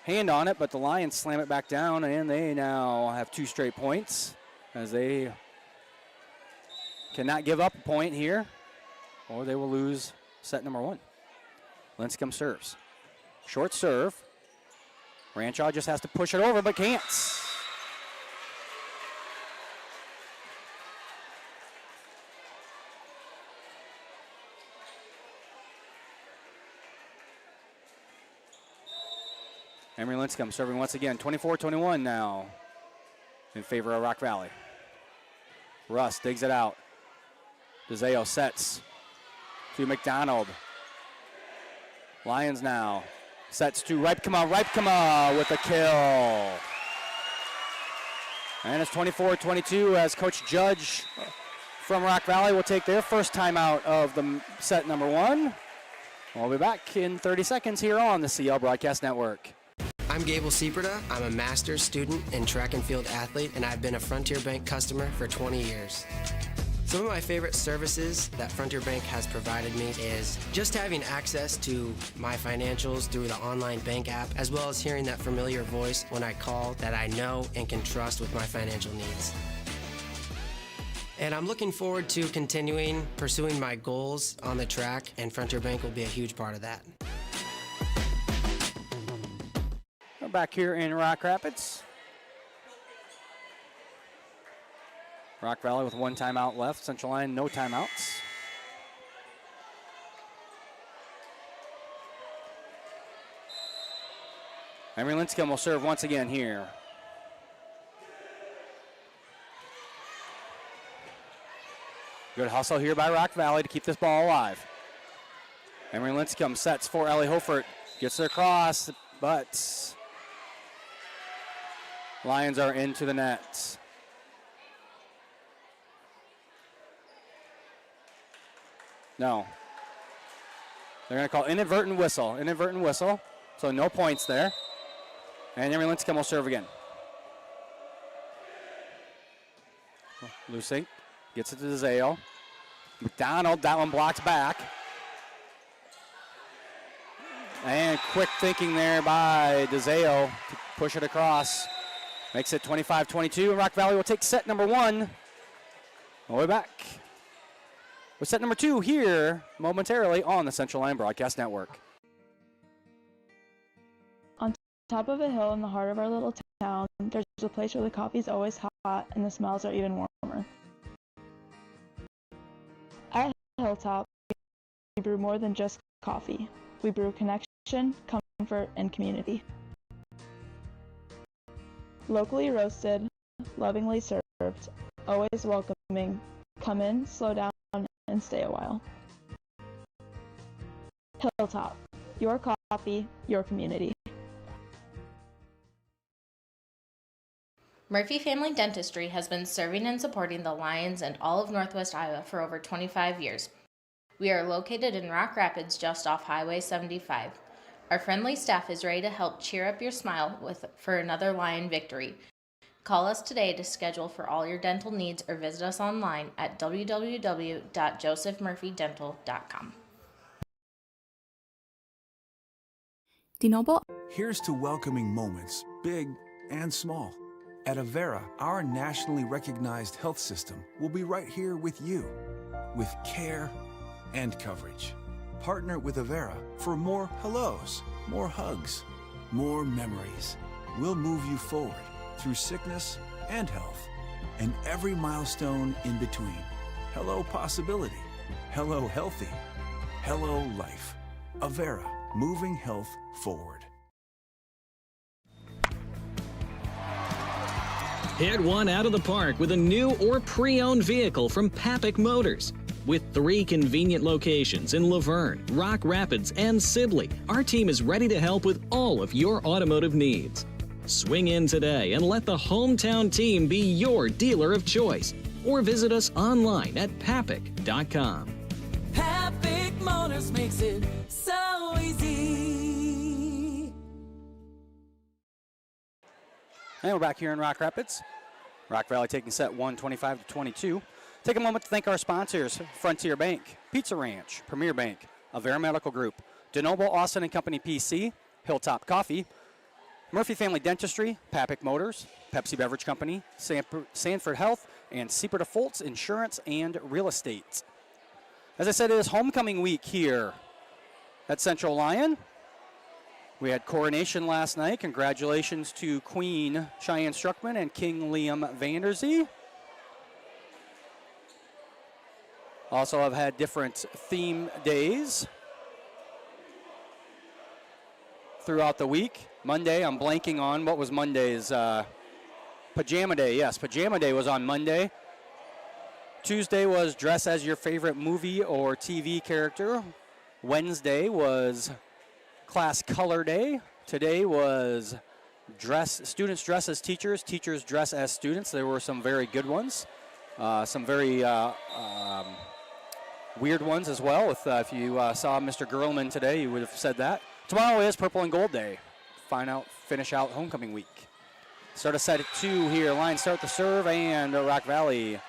hand on it, but the Lions slam it back down, and they now have 2 straight points as they cannot give up a point here, or they will lose set number 1. Lincecum serves. Short serve. Ranchaw just has to push it over, but can't. Emery Lincecum serving once again, 24-21 now in favor of Rock Valley. Russ digs it out. DeZeo sets to McDonald. Lions now sets to Ripkema. Ripkema with a kill. And it's 24-22 as Coach Judge from Rock Valley will take their first timeout of the set number 1. We'll be back in 30 seconds here on the CL Broadcast Network. I'm Gable Sieperda. I'm a master's student and track and field athlete, and I've been a Frontier Bank customer for 20 years. Some of my favorite services that Frontier Bank has provided me is just having access to my financials through the online bank app, as well as hearing that familiar voice when I call that I know and can trust with my financial needs. And I'm looking forward to continuing pursuing my goals on the track, and Frontier Bank will be a huge part of that. We're back here in Rock Rapids. Rock Valley with 1 timeout left. Central Lyon, no timeouts. Emery Lincecum will serve once again here. Good hustle here by Rock Valley to keep this ball alive. Emery Lincecum sets for Ellie Hofert. Gets it across, but Lions are into the net. No. They're going to call inadvertent whistle. Inadvertent whistle. So no points there. And Emery Lincecum will serve again. Lusink gets it to DeZeo. McDonald, that one blocked back. And quick thinking there by DeZeo to push it across. Makes it 25-22. Rock Valley will take set number 1. All the way back. with set number 2 here momentarily on the Central Lyon Broadcast Network. On top of a hill in the heart of our little town, there's a place where the coffee's always hot and the smells are even warmer. At Hilltop, we brew more than just coffee. We brew connection, comfort, and community. Locally roasted, lovingly served, always welcoming. Come in, slow down, and stay a while. Hilltop, your coffee, your community. Murphy Family Dentistry has been serving and supporting the Lions and all of Northwest Iowa for over 25 years. We are located in Rock Rapids just off Highway 75. Our friendly staff is ready to help cheer up your smile for another Lion victory. Call us today to schedule for all your dental needs or visit us online at www.josephmurphydental.com. DeNoble. Here's to welcoming moments, big and small. At Avera, our nationally recognized health system will be right here with you, with care and coverage. Partner with Avera for more hellos, more hugs, more memories. We'll move you forward through sickness and health, and every milestone in between. Hello possibility, hello healthy, hello life. Avera, moving health forward. Hit one out of the park with a new or pre-owned vehicle from Papic Motors. With 3 convenient locations in Laverne, Rock Rapids, and Sibley, our team is ready to help with all of your automotive needs. Swing in today and let the hometown team be your dealer of choice, or visit us online at papic.com. Papic Motors makes it so easy. And we're back here in Rock Rapids. Rock Valley taking set 1, 25-22. Take a moment to thank our sponsors: Frontier Bank, Pizza Ranch, Premier Bank, Avera Medical Group, DeNoble Austin & Company PC, Hilltop Coffee, Murphy Family Dentistry, Papic Motors, Pepsi Beverage Company, Sanford Health, and Seaper Foltz Insurance and Real Estate. As I said, it is homecoming week here at Central Lyon. We had coronation last night. Congratulations to Queen Cheyenne Struckman and King Liam Vanderzee. Also have had different theme days throughout the week. Monday, I'm blanking on what was Monday's Pajama Day. Yes, Pajama Day was on Monday. Tuesday was dress as your favorite movie or TV character. Wednesday was class color day. Today was students dress as teachers, teachers dress as students. There were some very good ones, some very weird ones as well. If you saw Mr. Gerlman today, you would have said that. Tomorrow is Purple and Gold Day. Finish out homecoming week. Start a set at 2 here. Lions start the serve, and Rock Valley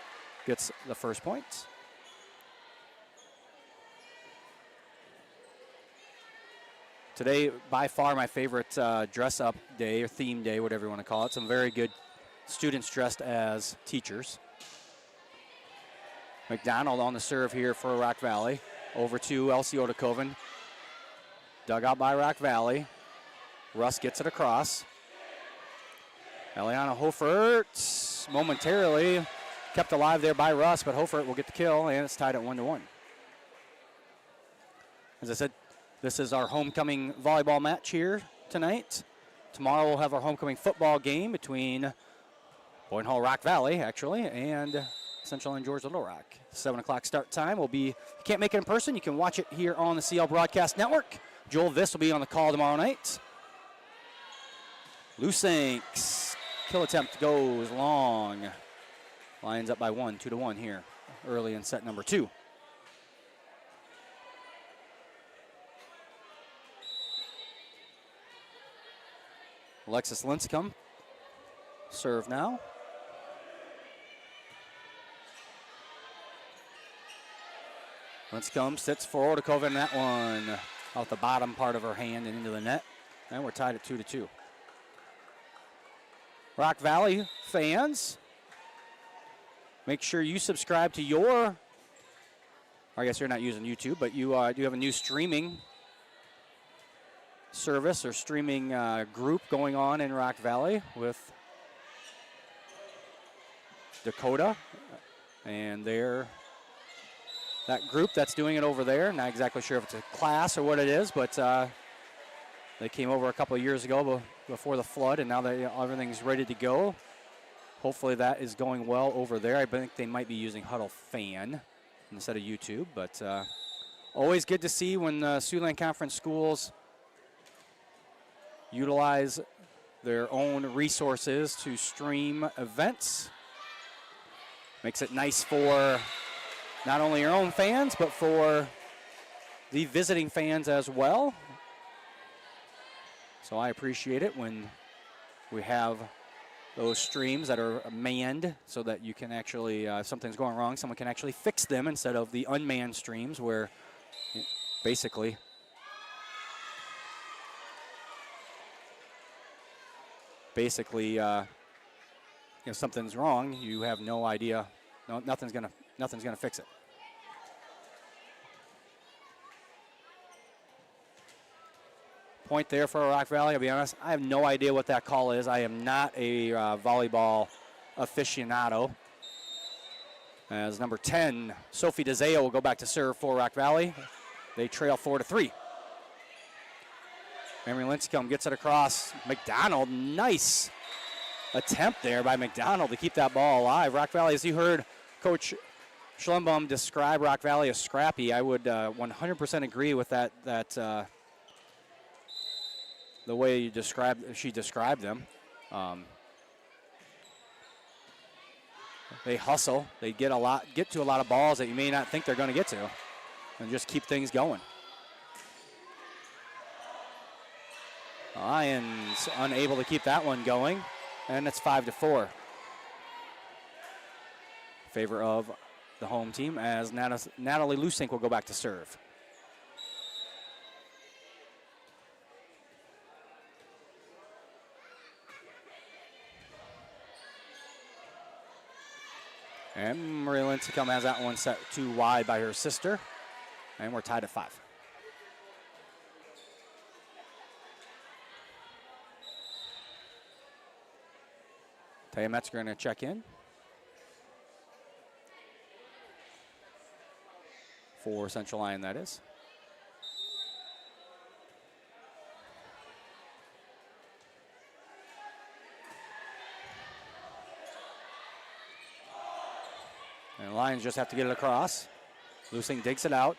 gets the first point. Today, by far, my favorite dress-up day or theme day, whatever you want to call it. Some very good students dressed as teachers. McDonald on the serve here for Rock Valley. Over to Elsie Odakoven. Dug out by Rock Valley. Russ gets it across. Eliana Hofert momentarily kept alive there by Russ, but Hofert will get the kill, and it's tied at 1-1. As I said, this is our homecoming volleyball match here tonight. Tomorrow we'll have our homecoming football game between Boyden Hall Rock Valley, actually, and Central and George Little Rock. 7 o'clock start time will be, if you can't make it in person, you can watch it here on the CL Broadcast Network. Joel Viss will be on the call tomorrow night. Lusanks, kill attempt goes long. Lions up by 1, 2-1 here, early in set number 2. Alexis Linscomb, serve now. Linscomb sits for Odakoven, and that one out the bottom part of her hand and into the net. And we're tied at 2-2. Rock Valley fans, make sure you subscribe to your I guess you're not using YouTube, but you do have a new streaming service or streaming group going on in Rock Valley with Dakota, and that group that's doing it over there. Not exactly sure if it's a class or what it is, but they came over a couple of years ago before the flood, and now everything's ready to go. Hopefully that is going well over there. I think they might be using Huddle Fan instead of YouTube, but always good to see when Siouxland Conference schools utilize their own resources to stream events. Makes it nice for not only your own fans, but for the visiting fans as well. So I appreciate it when we have those streams that are manned so that you can actually, if something's going wrong, someone can actually fix them instead of the unmanned streams where basically if something's wrong, you have no idea. No, nothing's gonna fix it. Point there for Rock Valley. I'll be honest, I have no idea what that call is. I am not a volleyball aficionado. As number 10, Sophie DeZeo will go back to serve for Rock Valley. They trail 4-3. Emery Lincecum gets it across. McDonald, nice attempt there by McDonald to keep that ball alive. Rock Valley, as you heard Coach Schlembaum describe Rock Valley as scrappy, I would 100% agree with that the way she described them. They hustle. They get to a lot of balls that you may not think they're going to get to, and just keep things going. Lions unable to keep that one going, and it's 5-4. In favor of the home team as Natalie Lusink will go back to serve. And Marie Lincecum has that one set too wide by her sister, and we're tied at 5. Taya Metzger going to check in for Central Lyon, that is. And the Lions just have to get it across. Lusing digs it out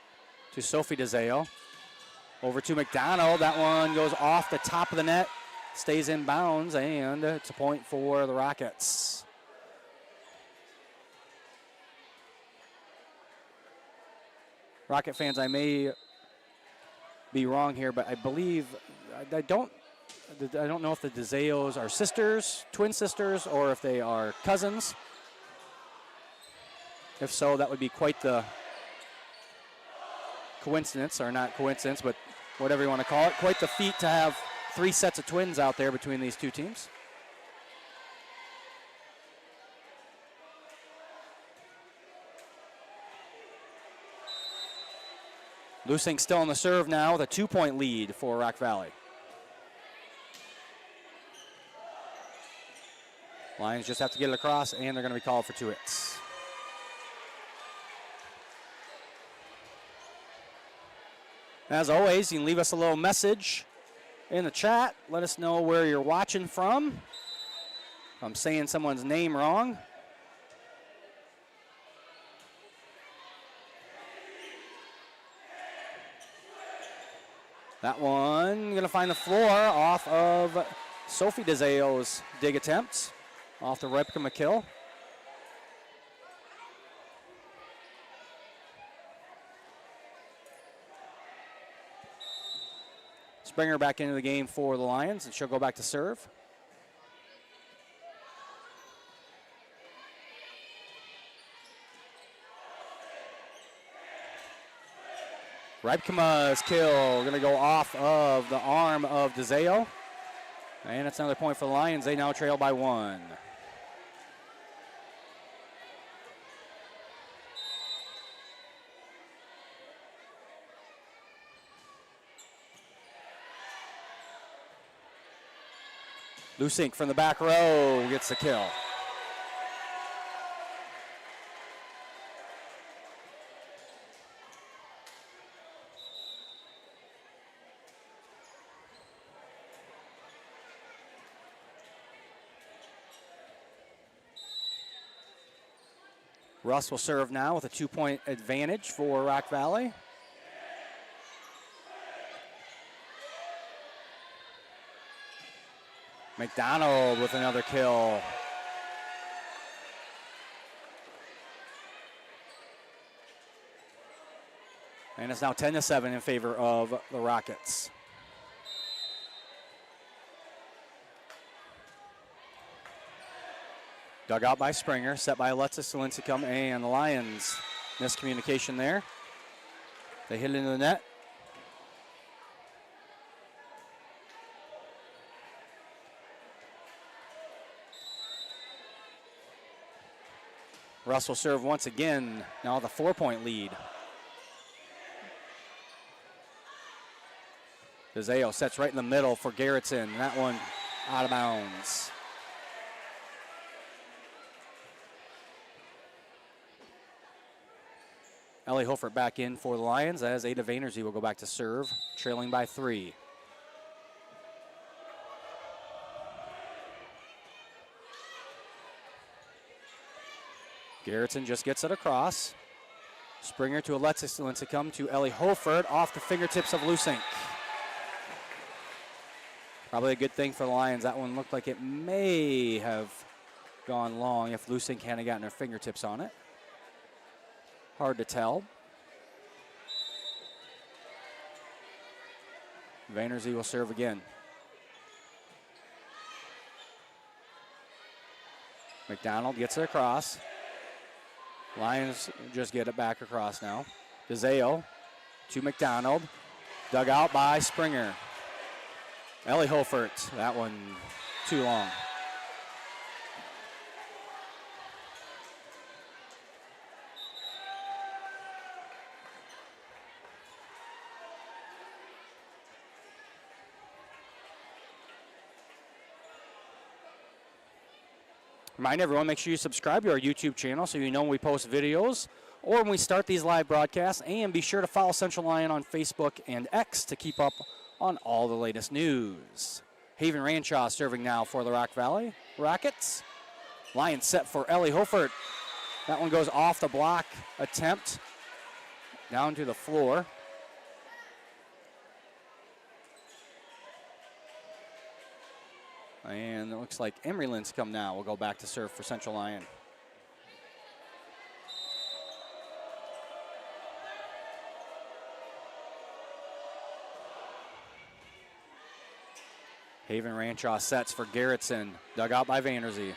to Sophie DeZeo. Over to McDonald. That one goes off the top of the net. Stays in bounds, and it's a point for the Rockets. Rocket fans, I may be wrong here, but I believe I don't know if the DeZeos are sisters, twin sisters, or if they are cousins. If so, that would be quite the coincidence, or not coincidence, but whatever you want to call it. Quite the feat to have 3 sets of twins out there between these two teams. Lusing still on the serve now with a 2-point lead for Rock Valley. Lions just have to get it across, and they're going to be called for 2 hits. As always, you can leave us a little message in the chat. Let us know where you're watching from. If I'm saying someone's name wrong. That one going to find the floor off of Sophie DeZeo's dig attempt. Off to Rebecca McKill. Springer back into the game for the Lions, and she'll go back to serve. Rebecca's kill going to go off of the arm of DeZeo. And it's another point for the Lions. They now trail by 1. Lusink from the back row gets the kill. Russ will serve now with a 2-point advantage for Rock Valley. McDonald with another kill. And it's now 10-7 in favor of the Rockets. Dug out by Springer, set by Alexis Lincecum, and the Lions. Miscommunication there. They hit it into the net. Russell serve once again, now the 4-point lead. DeZeo sets right in the middle for Garrettson. That one out of bounds. Ellie Hofert back in for the Lions as Ada Vaynersy will go back to serve, trailing by 3. Garrettson just gets it across. Springer to Alexis Lincecum to Ellie Hofert off the fingertips of Lusink. Probably a good thing for the Lions. That one looked like it may have gone long if Lusink hadn't gotten her fingertips on it. Hard to tell. Vaynersy will serve again. McDonald gets it across. Lions just get it back across now. DeZeo to McDonald. Dug out by Springer. Ellie Hofert, that one too long. Remind everyone, make sure you subscribe to our YouTube channel so you know when we post videos or when we start these live broadcasts, and be sure to follow Central Lyon on Facebook and X to keep up on all the latest news. Haven Ranshaw serving now for the Rock Valley Rockets. Lions set for Ellie Hofert. That one goes off the block attempt down to the floor. And it looks like Emery Lincecum now will go back to serve for Central Lyon. Haven Ranshaw sets for Garrettson. Dug out by Vaynersy.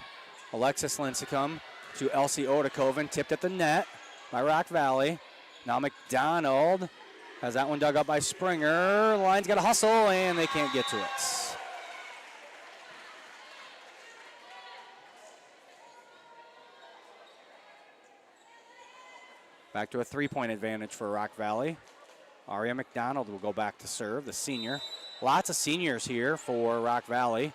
Alexis Lincecum to Elsie Odekoven. Tipped at the net by Rock Valley. Now McDonald has that one dug up by Springer. Lions got a hustle, and they can't get to it. Back to a 3-point advantage for Rock Valley. Aria McDonald will go back to serve, the senior. Lots of seniors here for Rock Valley.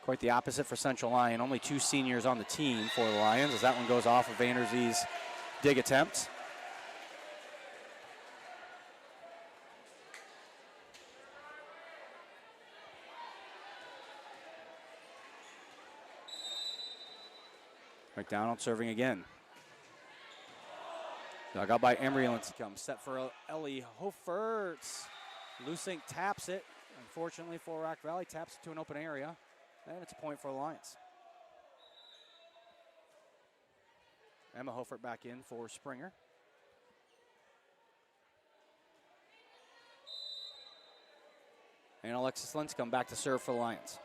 Quite the opposite for Central Lyon. Only 2 seniors on the team for the Lions as that one goes off of Vaynersy's dig attempt. McDonald serving again. Dug out by Emery Lincecum. Set for Ellie Hofert. Lusink taps it. Unfortunately for Rock Valley, taps it to an open area. And it's a point for the Lions. Emma Hofert back in for Springer. And Alexis Lincecum back to serve for the Lions.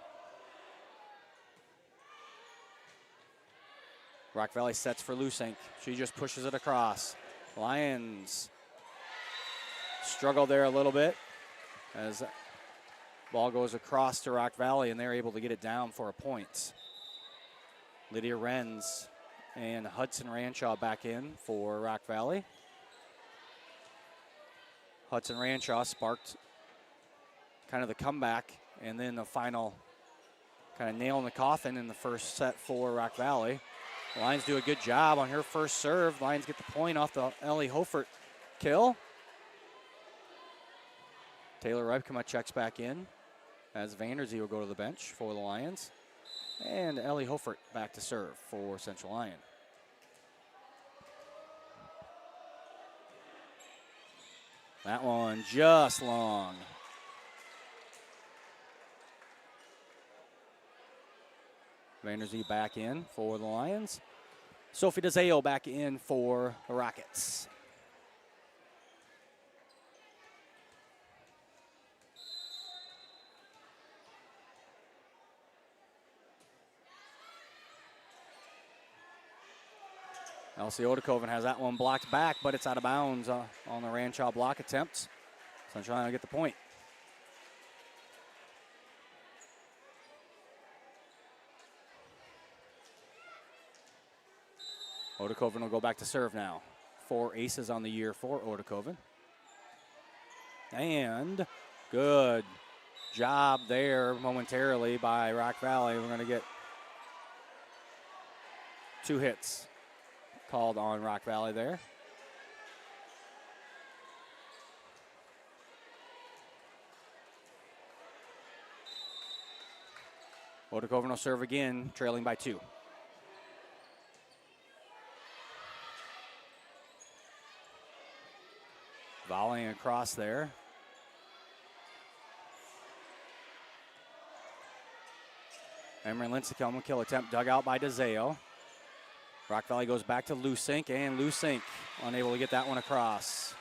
Rock Valley sets for Lusink. She just pushes it across. Lions struggle there a little bit as ball goes across to Rock Valley, and they're able to get it down for a point. Lydia Renz and Hudson Ranshaw back in for Rock Valley. Hudson Ranshaw sparked kind of the comeback, and then the final kind of nailing the coffin in the first set for Rock Valley. Lions do a good job on her first serve. Lions get the point off the Ellie Hofert kill. Taylor Reibkema checks back in as Vanderzee will go to the bench for the Lions. And Ellie Hofert back to serve for Central Lyon. That one just long. Vanderzee back in for the Lions. Sophie DeZeo back in for the Rockets. Elsie Odekoven has that one blocked back, but it's out of bounds on the Ranshaw block attempts. Central Lyon will get the point. Odekoven will go back to serve now. 4 aces on the year for Odekoven. And good job there momentarily by Rock Valley. We're going to get 2 hits called on Rock Valley there. Odekoven will serve again, trailing by 2. Volleying across there. Emery Lincecum kill attempt dug out by DeZeo. Rock Valley goes back to Lusink, and Lusink unable to get that one across.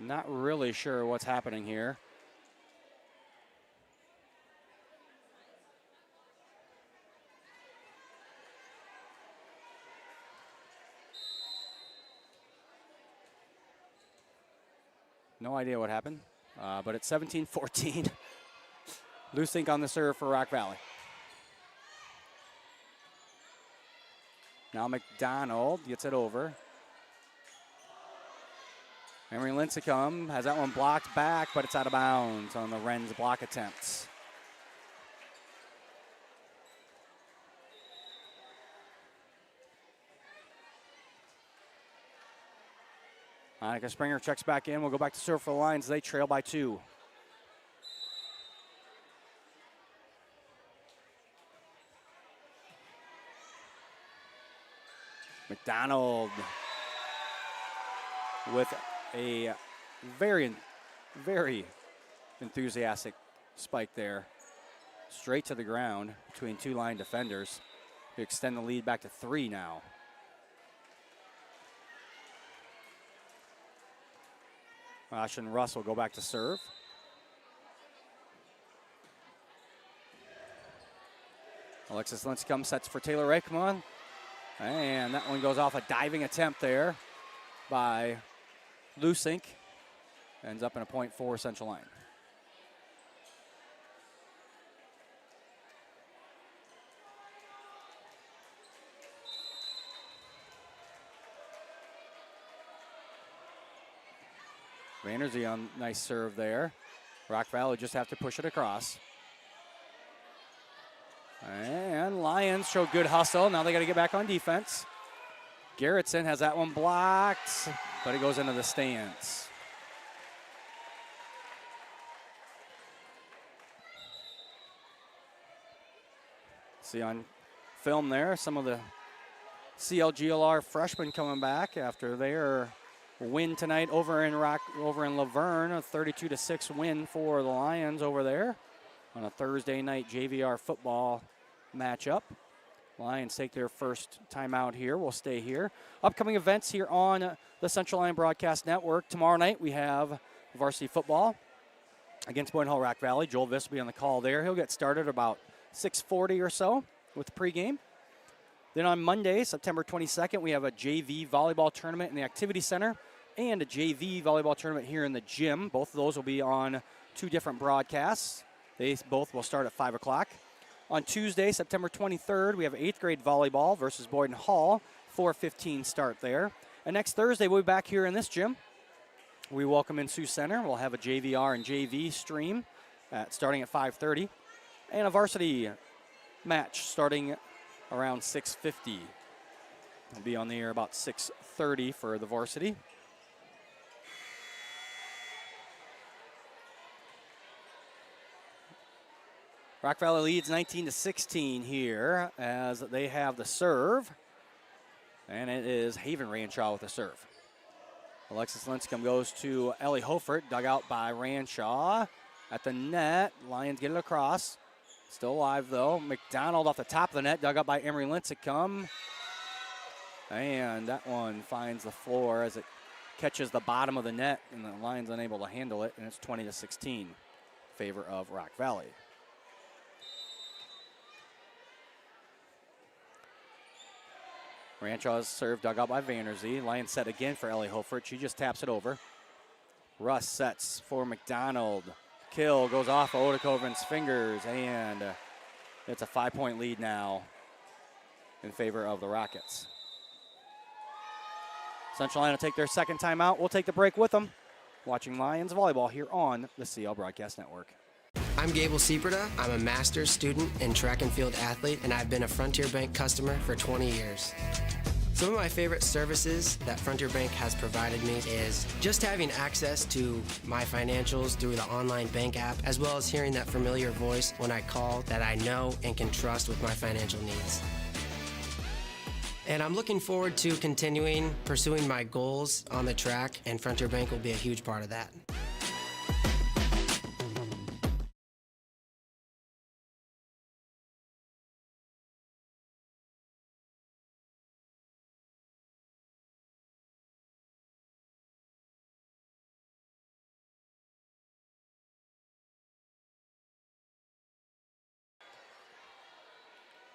Not really sure what's happening here. No idea what happened, but it's 17-14. Lusink on the serve for Rock Valley. Now McDonald gets it over. Emery Lincecum has that one blocked back, but it's out of bounds on the Wren's block attempts. Monica Springer checks back in. We'll go back to serve for the Lions. They trail by 2. McDonald with a very, very enthusiastic spike there. Straight to the ground between 2 line defenders to extend the lead back to 3 now. Ashton Russ will go back to serve. Alexis Lincecum sets for Taylor Reichman. And that one goes off a diving attempt there by Lusink. Ends up in a point for Central Lyon. Vanderzee on nice serve there. Rock Valley just have to push it across. And Lions show good hustle. Now they got to get back on defense. Garrettson has that one blocked, but it goes into the stands. See on film there, some of the CLGLR freshmen coming back after their win tonight over in Laverne, a 32-6 win for the Lions over there on a Thursday night JVR football matchup. Lions take their first timeout here. We'll stay here. Upcoming events here on the Central Lyon Broadcast Network. Tomorrow night we have varsity football against Boynton Hall Rock Valley. Joel Viss will be on the call there. He'll get started about 6:40 or so with the pregame. Then on Monday, September 22nd, we have a JV volleyball tournament in the Activity Center and a JV volleyball tournament here in the gym. Both of those will be on 2 different broadcasts. They both will start at 5 o'clock. On Tuesday, September 23rd, we have 8th grade volleyball versus Boynton Hall, 4:15 start there. And next Thursday, we'll be back here in this gym. We welcome in Sioux Center. We'll have a JVR and JV stream starting at 5:30. And a varsity match starting around 6:50. We'll be on the air about 6:30 for the varsity. Rock Valley leads 19-16 here as they have the serve. And it is Haven Ranshaw with the serve. Alexis Linscomb goes to Ellie Hofert, dug out by Ranshaw. At the net, Lions get it across. Still alive though. McDonald off the top of the net, dug up by Emery Linscomb. And that one finds the floor as it catches the bottom of the net, and the Lions unable to handle it, and it's 20-16 in favor of Rock Valley. Ranshaw's serve dug out by Vanderzee. Lions set again for Ellie Hofert. She just taps it over. Russ sets for McDonald. Kill goes off of Odekoven's fingers, and it's a 5-point lead now in favor of the Rockets. Central Lyon will take their second timeout. We'll take the break with them. Watching Lions volleyball here on the CL Broadcast Network. I'm Gable Sieperda. I'm a master's student and track and field athlete, and I've been a Frontier Bank customer for 20 years. Some of my favorite services that Frontier Bank has provided me is just having access to my financials through the online bank app, as well as hearing that familiar voice when I call that I know and can trust with my financial needs. And I'm looking forward to continuing pursuing my goals on the track, and Frontier Bank will be a huge part of that.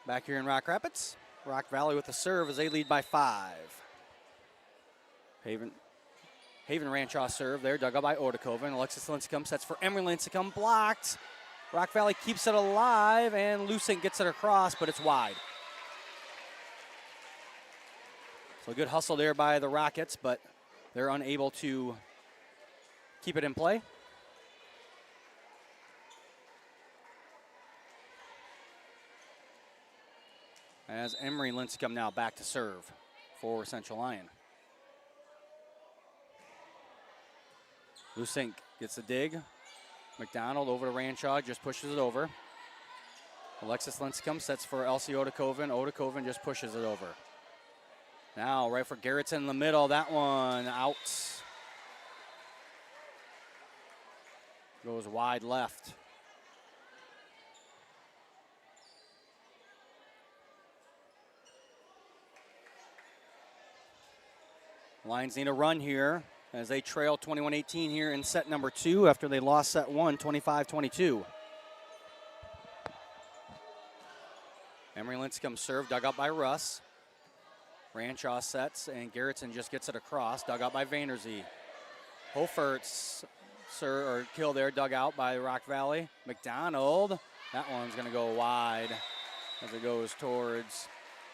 Back here in Rock Rapids, Rock Valley with the serve as they lead by 5. Haven Ranshaw serve there, dug up by Odekoven. Alexis Linscomb sets for Emery Linscomb, blocked. Rock Valley keeps it alive, and Lucent gets it across, but it's wide. So a good hustle there by the Rockets, but they're unable to keep it in play. As Emery Linscomb now back to serve for Central Lyon. Lusink gets the dig. McDonald over to Ranshaw, just pushes it over. Alexis Linscomb sets for Elsie Odekoven. Odekoven just pushes it over. Now right for Garrettson in the middle. That one out. Goes wide left. Lions need a run here as they trail 21-18 here in set number 2 after they lost set 1, 25-22. Emery Linscomb serve, dug up by Russ. Ranshaw sets, and Garrettson just gets it across, dug out by Vanderzee. Hofert's kill there, dug out by Rock Valley. McDonald, that one's going to go wide as it goes towards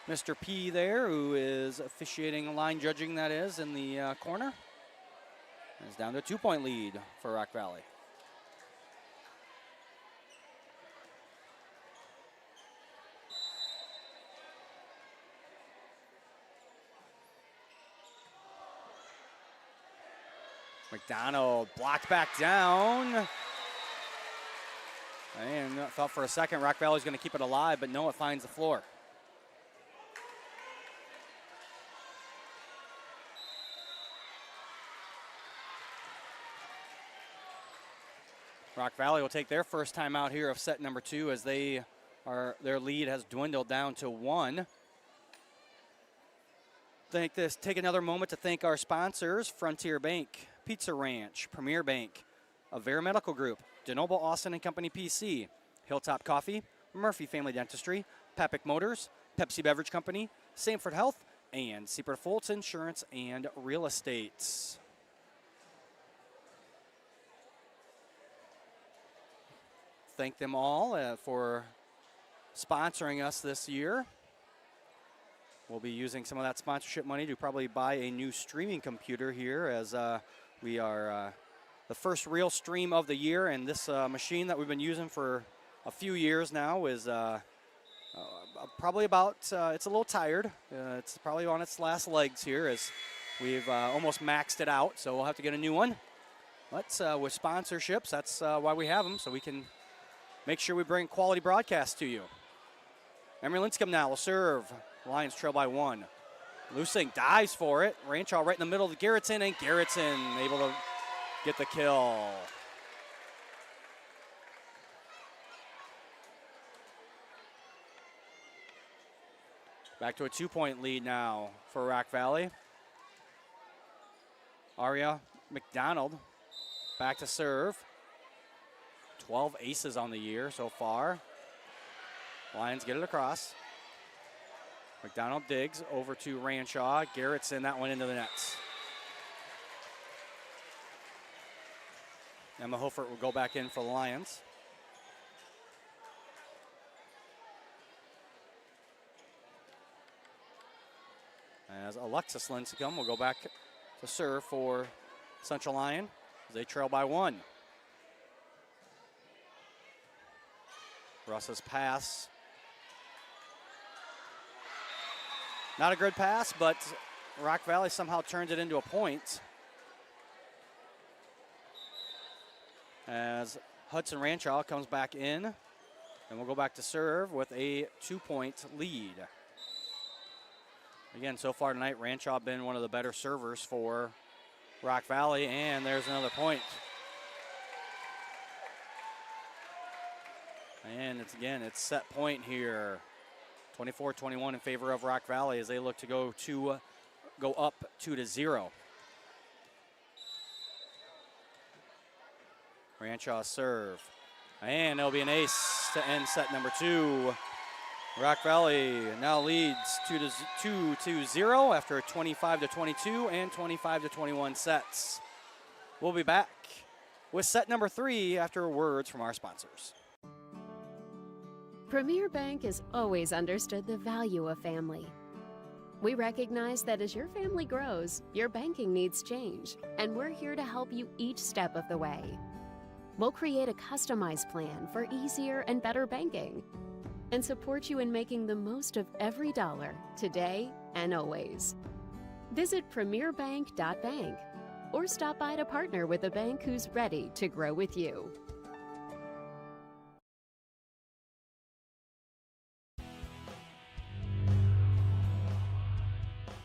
Mr. P there, who is officiating line judging, that is, in the corner. It's down to a 2-point lead for Rock Valley. McDonald blocked back down. And thought for a second Rock Valley's going to keep it alive, but no, it finds the floor. Rock Valley will take their first time out here of set number 2 as they their lead has dwindled down to 1. Take another moment to thank our sponsors: Frontier Bank, Pizza Ranch, Premier Bank, Avera Medical Group, DeNoble Austin and Company PC, Hilltop Coffee, Murphy Family Dentistry, Papic Motors, Pepsi Beverage Company, Sanford Health, and Seaport Fultz Insurance and Real Estate. Thank them all for sponsoring us this year. We'll be using some of that sponsorship money to probably buy a new streaming computer here, as we are the first real stream of the year, and this machine that we've been using for a few years now is probably about, it's a little tired. It's probably on its last legs here, as we've almost maxed it out, so we'll have to get a new one. But with sponsorships, that's why we have them, so we can make sure we bring quality broadcasts to you. Emery Linscomb now will serve. Lions trail by 1. Lusing dives for it. Ranchaw right in the middle of Garrettson, and Garrettson able to get the kill. Back to a 2-point lead now for Rock Valley. Aria McDonald back to serve. 12 aces on the year so far. Lions get it across. McDonald digs over to Ranshaw. Garrettson, that one into the nets. Emma Hofert will go back in for the Lions. As Alexis Linscomb will go back to serve for Central Lyon as they trail by 1. Russ's pass. Not a good pass, but Rock Valley somehow turns it into a point. As Hudson Ranshaw comes back in, and we'll go back to serve with a 2-point lead. Again, so far tonight, Ranshaw been one of the better servers for Rock Valley, and there's another point. And it's set point here. 24-21 in favor of Rock Valley as they look to go up 2-0. Ranshaw serve. And there'll be an ace to end set number 2. Rock Valley now leads 2-0 after 25-22 and 25-21 sets. We'll be back with set number 3 after words from our sponsors. Premier Bank has always understood the value of family. We recognize that as your family grows, your banking needs change, and we're here to help you each step of the way. We'll create a customized plan for easier and better banking and support you in making the most of every dollar today and always. Visit premierbank.bank or stop by to partner with a bank who's ready to grow with you.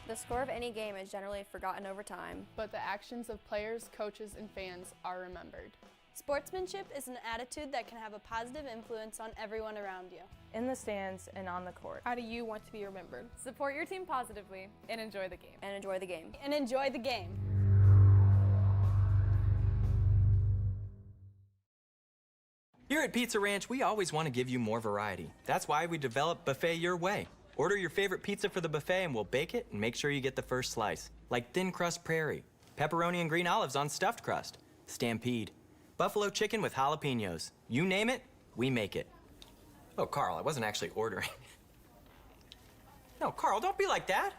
The score of any game is generally forgotten over time, but the actions of players, coaches, and fans are remembered. Sportsmanship is an attitude that can have a positive influence on everyone around you. in the stands and on the court. How do you want to be remembered? Support your team positively and enjoy the game. And enjoy the game. And enjoy the game. Here at Pizza Ranch, we always want to give you more variety. That's why we developed Buffet Your Way. Order your favorite pizza for the buffet and we'll bake it and make sure you get the first slice. Like thin crust prairie, pepperoni and green olives on stuffed crust, stampede, buffalo chicken with jalapenos. You name it, we make it. Oh, Carl, I wasn't actually ordering. No, Carl, don't be like that.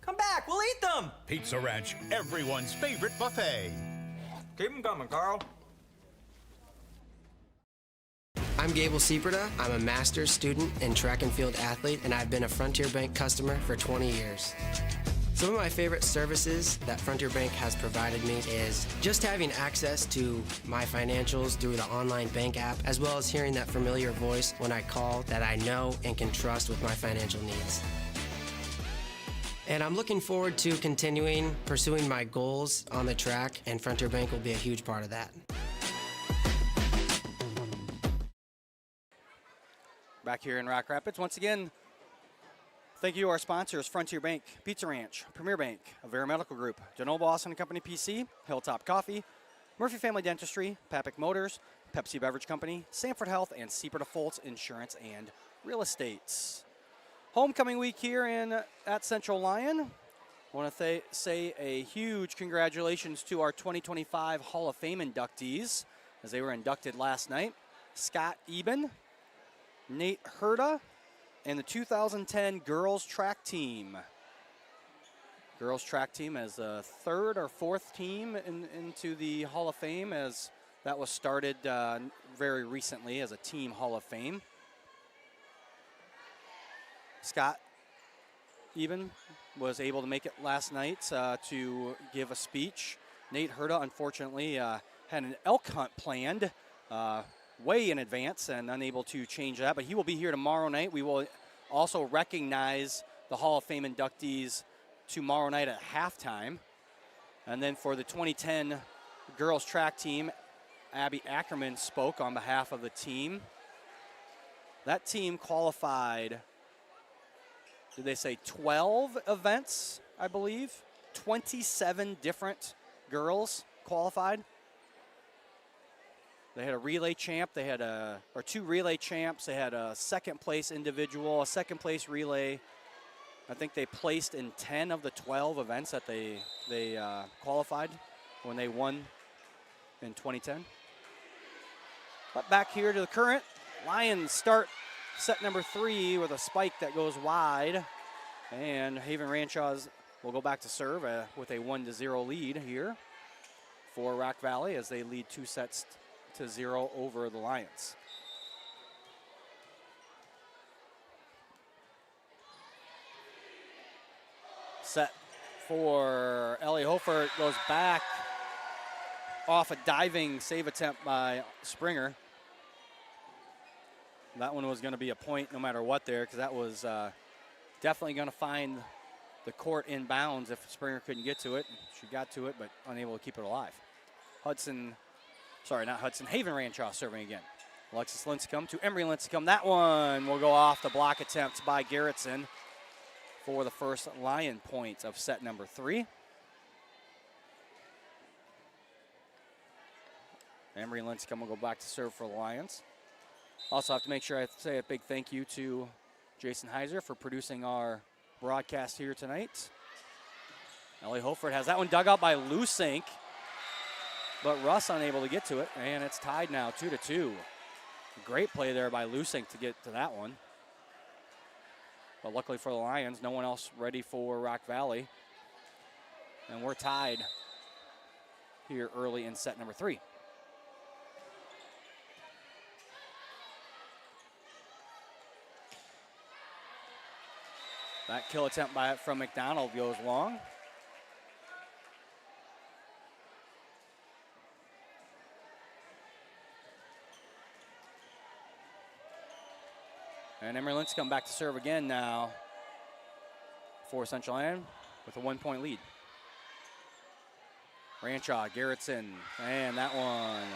Come back, we'll eat them. Pizza Ranch, everyone's favorite buffet. Keep them coming, Carl. I'm Gable Seaperda. I'm a master's student and track and field athlete, and I've been a Frontier Bank customer for 20 years. Some of my favorite services that Frontier Bank has provided me is just having access to my financials through the online bank app, as well as hearing that familiar voice when I call that I know and can trust with my financial needs. And I'm looking forward to continuing pursuing my goals on the track, and Frontier Bank will be a huge part of that. Back here in Rock Rapids. Once again, thank you to our sponsors, Frontier Bank, Pizza Ranch, Premier Bank, Avera Medical Group, DeNoble Austin & Company PC, Hilltop Coffee, Murphy Family Dentistry, Papik Motors, Pepsi Beverage Company, Sanford Health, and Seaper Defaults Insurance and Real Estate. Homecoming week here at Central Lyon. I want to say a huge congratulations to our 2025 Hall of Fame inductees as they were inducted last night. Scott Eben, Nate Herda, and the 2010 girls track team. Girls track team as a third or fourth team into the Hall of Fame, as that was started very recently as a team Hall of Fame. Scott Eben was able to make it last night to give a speech. Nate Herda, unfortunately, had an elk hunt planned way in advance and unable to change that, but he will be here tomorrow night. We will also recognize the Hall of Fame inductees tomorrow night at halftime. And then for the 2010 girls track team, Abby Ackerman spoke on behalf of the team. That team qualified, did they say 12 events, I believe? 27 different girls qualified. They had a relay champ, they had two relay champs, they had a second place individual, a second place relay. I think they placed in 10 of the 12 events that they qualified when they won in 2010. But back here to the current, Lions start set number 3 with a spike that goes wide, and Haven Ranchers will go back to serve with a 1-0 lead here for Rock Valley as they lead 2-0 over the Lions. Set for Ellie Hofer, goes back off a diving save attempt by Springer. That one was going to be a point no matter what there, because that was definitely going to find the court in bounds if Springer couldn't get to it. She got to it, but unable to keep it alive. Haven Ranchaw serving again. Alexis Lincecum to Emery Lincecum. That one will go off the block attempt by Garrettson for the first Lion point of set number 3. Emery Lincecum will go back to serve for the Lions. Also have to make sure I say a big thank you to Jason Heiser for producing our broadcast here tonight. Ellie Holford has that one dug out by Lusink, but Russ unable to get to it, and it's tied now 2-2. Great play there by Lusink to get to that one. But luckily for the Lions, no one else ready for Rock Valley. And we're tied here early in set number 3. That kill attempt from McDonald goes long. And Emery Lincecum back to serve again now for Central Lyon with a 1-point lead. Ranchaw, Garrettson, and that one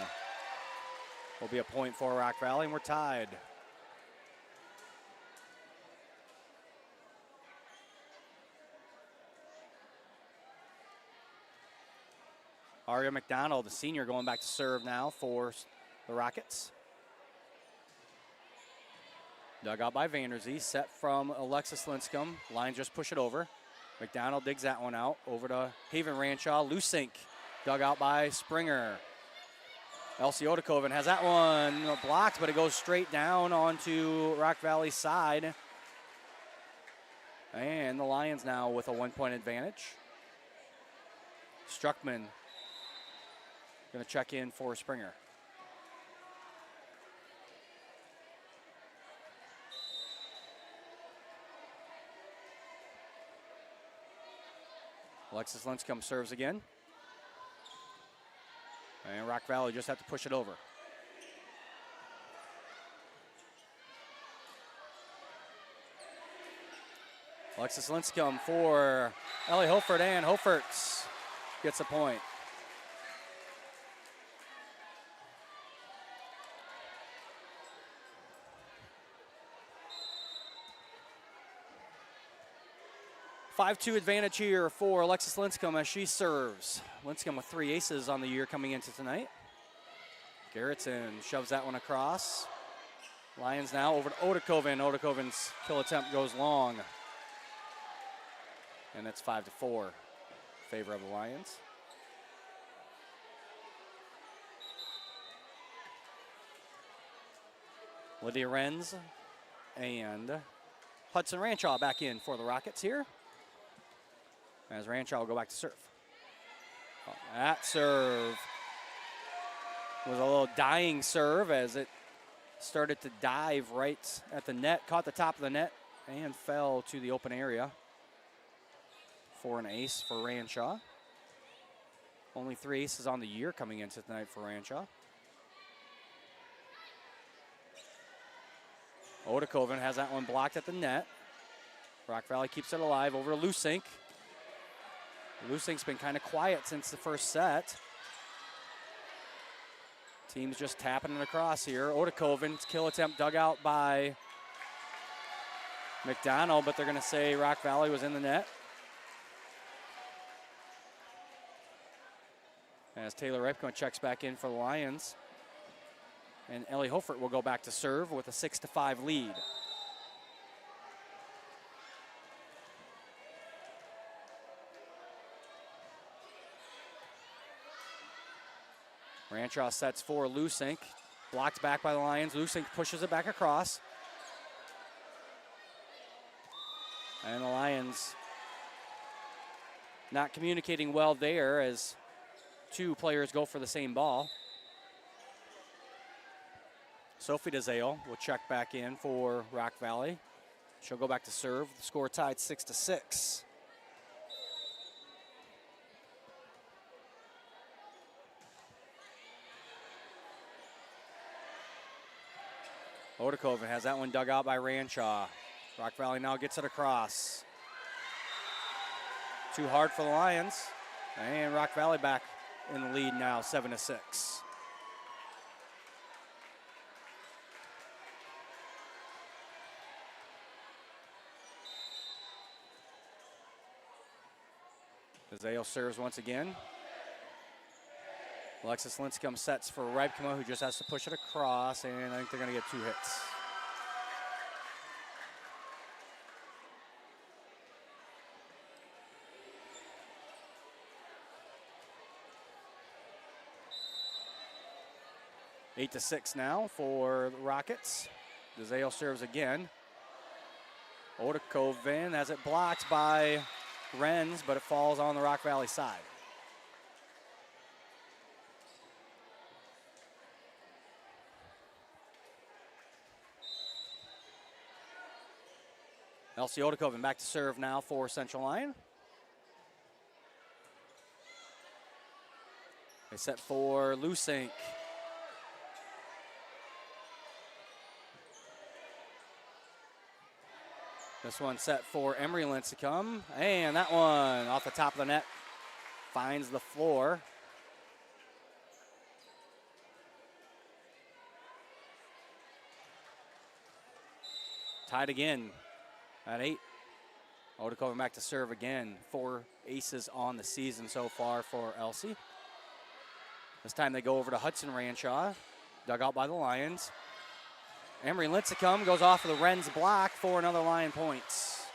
will be a point for Rock Valley, and we're tied. Aria McDonald, the senior, going back to serve now for the Rockets. Dug out by Vanderzee, set from Alexis Lincecum. Lions just push it over. McDonald digs that one out, over to Haven Ranchaw. Lusink, dug out by Springer. Elsie Odekoven has that one blocked, but it goes straight down onto Rock Valley's side. And the Lions now with a 1-point advantage. Struckman going to check in for Springer. Alexis Lincecum serves again. And Rock Valley just have to push it over. Alexis Lincecum for Ellie Hofert, and Hofert gets a point. 5-2 advantage here for Alexis Linscomb as she serves. Linscomb with 3 aces on the year coming into tonight. Gerritsen shoves that one across. Lions now over to Odakoven. Odakoven's kill attempt goes long. And it's 5-4 in favor of the Lions. Lydia Renz and Hudson Ranshaw back in for the Rockets here. As Ranshaw will go back to serve. Oh, that serve was a little dying serve as it started to dive right at the net, caught the top of the net, and fell to the open area for an ace for Ranshaw. Only 3 aces on the year coming into tonight for Ranshaw. Odakoven has that one blocked at the net. Rock Valley keeps it alive over to Lusink. Lusink's been kind of quiet since the first set. Team's just tapping it across here. Odakoven's kill attempt dug out by McDonald, but they're going to say Rock Valley was in the net. As Taylor Ripken checks back in for the Lions. And Ellie Hofert will go back to serve with a 6-5 lead. Ranshaw sets for Lusink. Blocked back by the Lions. Lusink pushes it back across. And the Lions not communicating well there as 2 players go for the same ball. Sophie DeZale will check back in for Rock Valley. She'll go back to serve. The score tied 6-6. Odakoven has that one dug out by Ranshaw. Rock Valley now gets it across. Too hard for the Lions. And Rock Valley back in the lead now, 7-6. DeZale serves once again. Alexis Linscomb sets for Rybkema, who just has to push it across, and I think they're going to get 2 hits. 8-6 now for the Rockets. DeZale serves again. Odakoven has it blocked by Renz, but it falls on the Rock Valley side. Elsie Odakoven back to serve now for Central Lyon. They set for Lusink. This one set for Emery Lincecum, and that one off the top of the net finds the floor. Tied again at 8. Odakoven back to serve again. 4 aces on the season so far for Elsie. This time they go over to Hudson Ranshaw, dug out by the Lions. Emery Lincecum goes off of the Wren's block for another Lion points.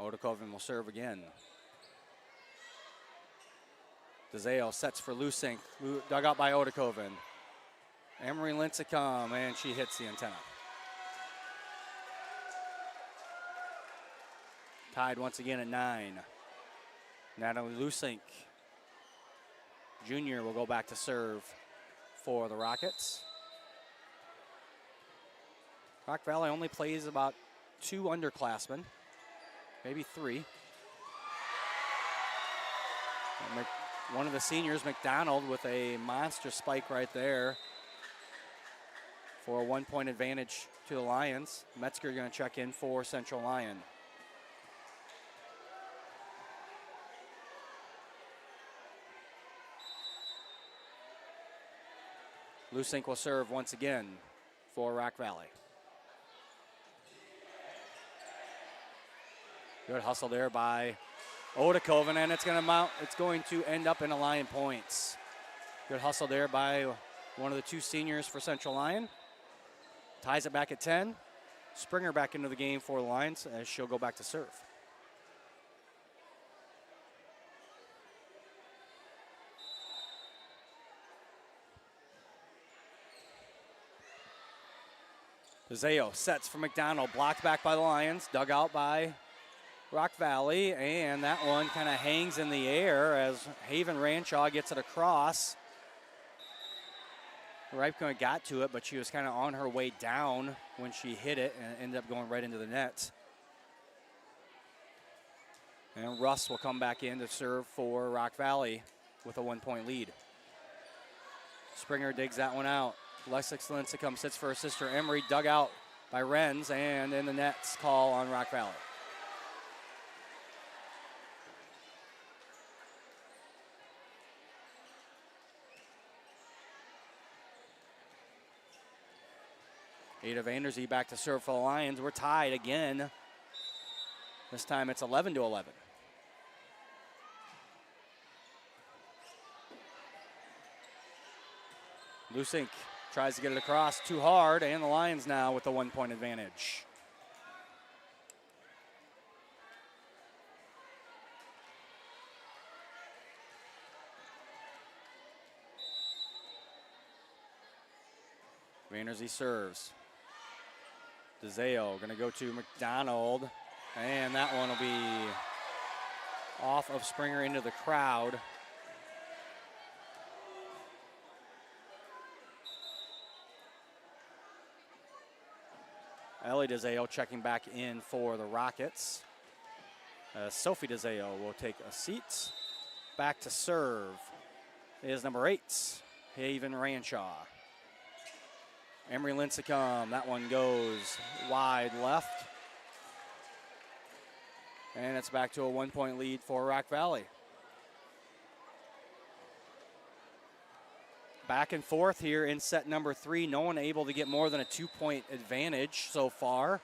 Odakoven will serve again. DeZale sets for Lusink, dug out by Odakoven. Emery Lincecum, and she hits the antenna. Tied once again at 9. Natalie Lusink Jr. will go back to serve for the Rockets. Rock Valley only plays about 2 underclassmen, maybe 3. One of the seniors, McDonald, with a monster spike right there for a 1-point advantage to the Lions. Metzger going to check in for Central Lyon. Lusink will serve once again for Rock Valley. Good hustle there by Odekoven, and it's going to end up in a Lyon points. Good hustle there by one of the two seniors for Central Lyon. Ties it back at 10. Springer back into the game for the Lions as she'll go back to serve. DeZeo sets for McDonald, blocked back by the Lions, dug out by Rock Valley, and that one kind of hangs in the air as Haven Ranshaw gets it across. Ripken got to it, but she was kind of on her way down when she hit it and ended up going right into the net. And Russ will come back in to serve for Rock Valley with a 1-point lead. Springer digs that one out. Lexix Lincecum sits for her sister Emery, dug out by Renz, and in the net's call on Rock Valley. Ada Vanderzee back to serve for the Lions. We're tied again. This time it's 11-11. Lusink tries to get it across too hard, and the Lions now with the 1-point advantage. Vanderzee serves. DeZeo going to go to McDonald, and that one will be off of Springer into the crowd. Ellie DeZeo checking back in for the Rockets. Sophie DeZeo will take a seat. Back to serve is number 8, Haven Ranshaw. Emery Lincecum, that one goes wide left. And it's back to a 1-point lead for Rock Valley. Back and forth here in set number 3. No one able to get more than a 2-point advantage so far.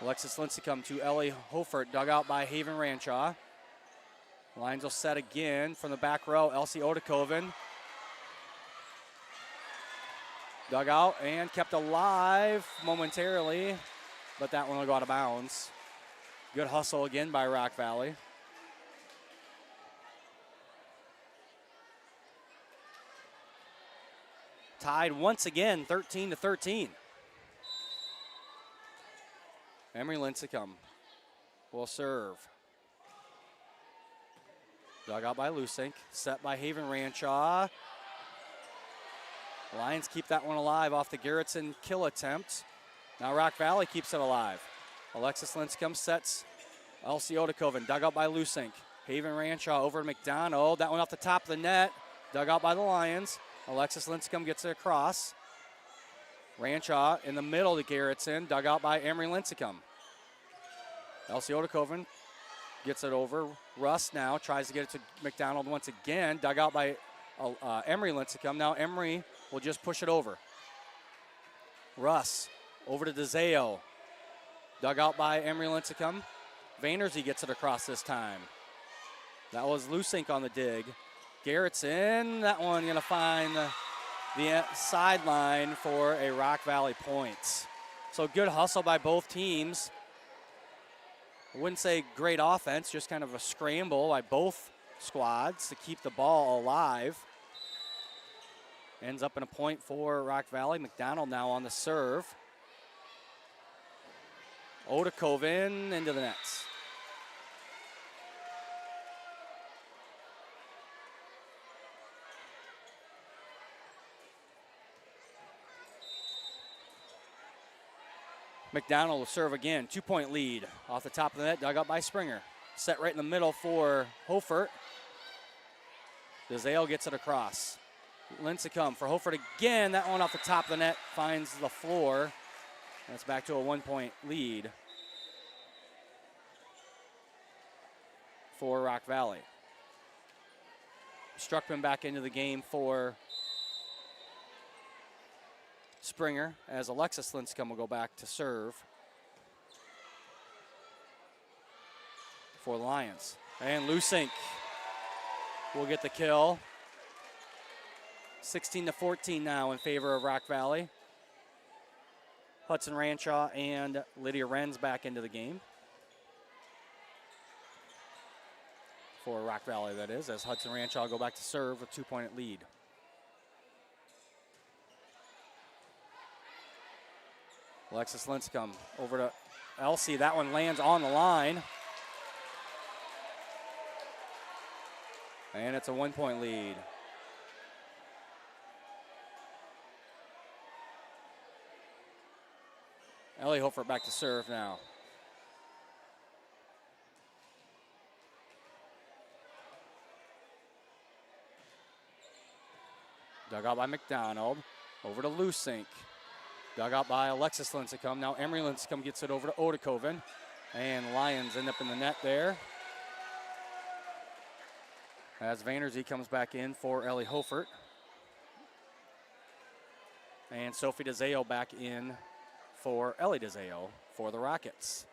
Alexis Lincecum to Ellie Hofert, dug out by Haven Ranshaw. Lions will set again from the back row. Elsie Odekoven. Dug out and kept alive momentarily, but that one will go out of bounds. Good hustle again by Rock Valley. Tied once again, 13-13. Emery Lincecum will serve. Dug out by Lusink, set by Haven Ranshaw. Lions keep that one alive off the Garrettson kill attempt. Now Rock Valley keeps it alive. Alexis Lincecum sets Elsie Odekoven, dug out by Lusink. Haven Ranshaw over to McDonald. That one off the top of the net, dug out by the Lions. Alexis Lincecum gets it across. Ranshaw in the middle to Garrettson, dug out by Emery Lincecum. Elsie Odekoven gets it over. Russ now tries to get it to McDonald once again, dug out by Emery Lincecum. Now Emery will just push it over. Russ over to DeZeo. Dug out by Emery Lincecum. Vanderzee gets it across this time. That was Lusink on the dig. Garrettson, that one going to find the sideline for a Rock Valley point. So good hustle by both teams. I wouldn't say great offense, just kind of a scramble by both squads to keep the ball alive. Ends up in a point for Rock Valley. McDonald now on the serve. Odekoven into the nets. McDonald will serve again. 2-point lead off the top of the net, dug up by Springer. Set right in the middle for Hofert. DeZale gets it across. Lincecum for Hofert again. That one off the top of the net finds the floor. That's back to a 1-point lead for Rock Valley. Struckman back into the game for Springer as Alexis Linscomb will go back to serve for the Lions. And Lusink will get the kill. 16-14 now in favor of Rock Valley. Hudson Ranshaw and Lydia Wren's back into the game. For Rock Valley, that is, as Hudson Ranshaw go back to serve with 2-point lead. Alexis Linscomb over to Elsie. That one lands on the line. And it's a 1-point lead. Ellie Hofer back to serve now. Dug out by McDonald. Over to Lusink. Dug out by Alexis Linscomb. Now Emery Linscomb gets it over to Odekoven. And Lions end up in the net there. As Vanderzee comes back in for Ellie Hofert. And Sophie DeZeo back in for Ellie DeZeo for the Rockets.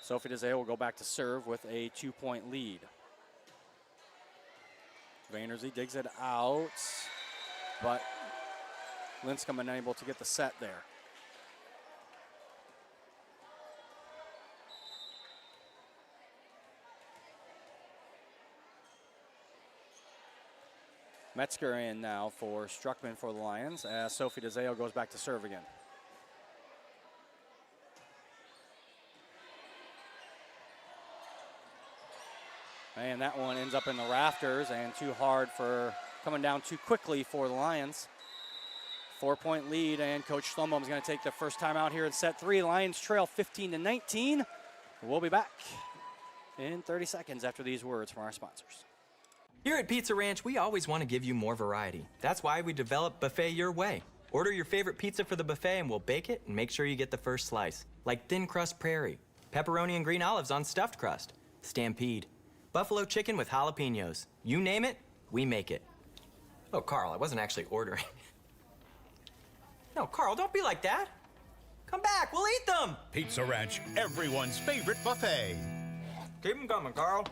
Sophie DeZeo will go back to serve with a 2-point lead. Vanderzee digs it out, but Linscomb unable to get the set there. Metzger in now for Struckman for the Lions as Sophie DeZeo goes back to serve again. And that one ends up in the rafters and too hard for coming down too quickly for the Lions. 4-point lead, and Coach Schlumbaum is going to take the first time out here in set 3. Lions trail 15-19. We'll be back in 30 seconds after these words from our sponsors. Here at Pizza Ranch, we always want to give you more variety. That's why we developed Buffet Your Way. Order your favorite pizza for the buffet and we'll bake it and make sure you get the first slice. Like thin crust prairie, pepperoni and green olives on stuffed crust, stampede, buffalo chicken with jalapenos. You name it, we make it. Oh, Carl, I wasn't actually ordering. No, Carl, don't be like that. Come back, we'll eat them. Pizza Ranch, everyone's favorite buffet. Keep them coming, Carl.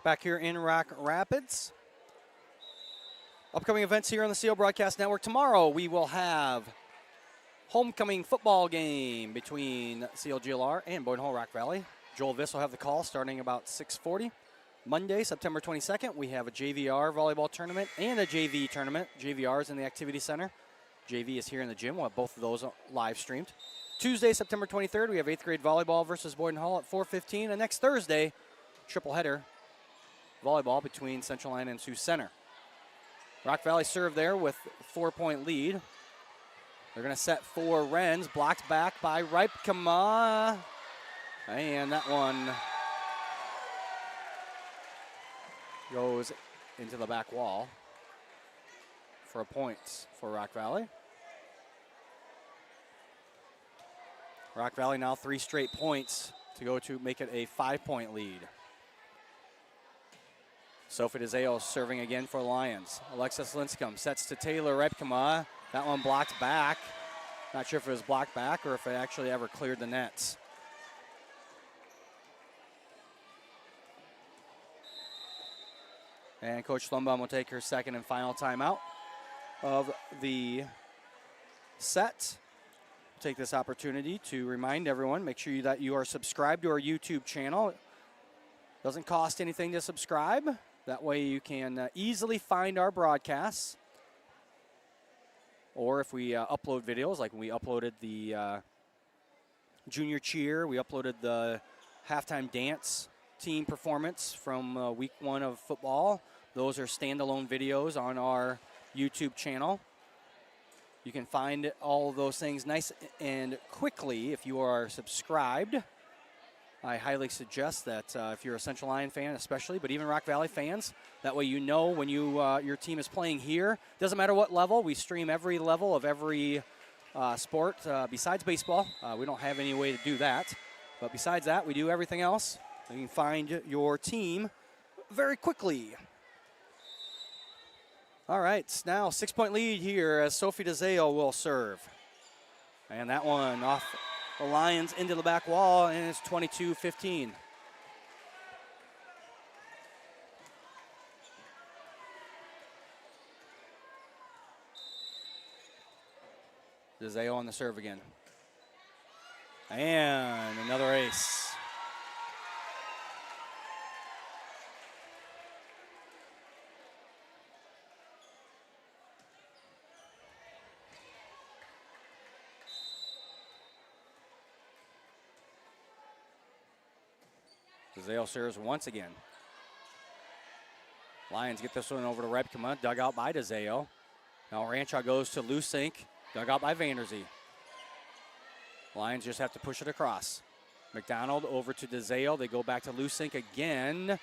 Back here in Rock Rapids. Upcoming events here on the CO Broadcast Network. Tomorrow we will have homecoming football game between CLGLR and Boyden Hall Rock Valley. Joel Viss will have the call starting about 6:40. Monday, September 22nd, we have a JVR volleyball tournament and a JV tournament. JVR is in the Activity Center. JV is here in the gym. We'll have both of those live streamed. Tuesday, September 23rd, we have 8th grade volleyball versus Boyden Hall at 4:15. And next Thursday, triple header volleyball between Central Lyon and Sioux Center. Rock Valley served there with a 4-point lead. They're going to set for Wren's, blocked back by Ripkema. And that one goes into the back wall for a point for Rock Valley. Rock Valley now 3 straight points to go to make it a 5-point lead. Sophie DeZeo serving again for Lions. Alexis Linscomb sets to Taylor Ripkema. That one blocked back. Not sure if it was blocked back or if it actually ever cleared the nets. And Coach Schlumbaum will take her second and final timeout of the set. Take this opportunity to remind everyone, make sure that you are subscribed to our YouTube channel. It doesn't cost anything to subscribe. That way you can easily find our broadcasts. Or if we upload videos, like when we uploaded the junior cheer, we uploaded the halftime dance team performance from week 1 of football. Those are standalone videos on our YouTube channel. You can find all of those things nice and quickly if you are subscribed. I highly suggest that if you're a Central Lyon fan especially, but even Rock Valley fans, that way you know when your team is playing here. Doesn't matter what level, we stream every level of every sport besides baseball. We don't have any way to do that. But besides that, we do everything else. You can find your team very quickly. All right, now 6-point lead here as Sophie DeZeo will serve. And that one off the Lions into the back wall, and it's 22-15. DeZeo on the serve again. And another ace. DeZeo serves once again. Lions get this one over to Repkema, dug out by DeZeo. Now Ranchaw goes to Lusink, dug out by Vanderzee. Lions just have to push it across. McDonald over to DeZeo. They go back to Lusink again.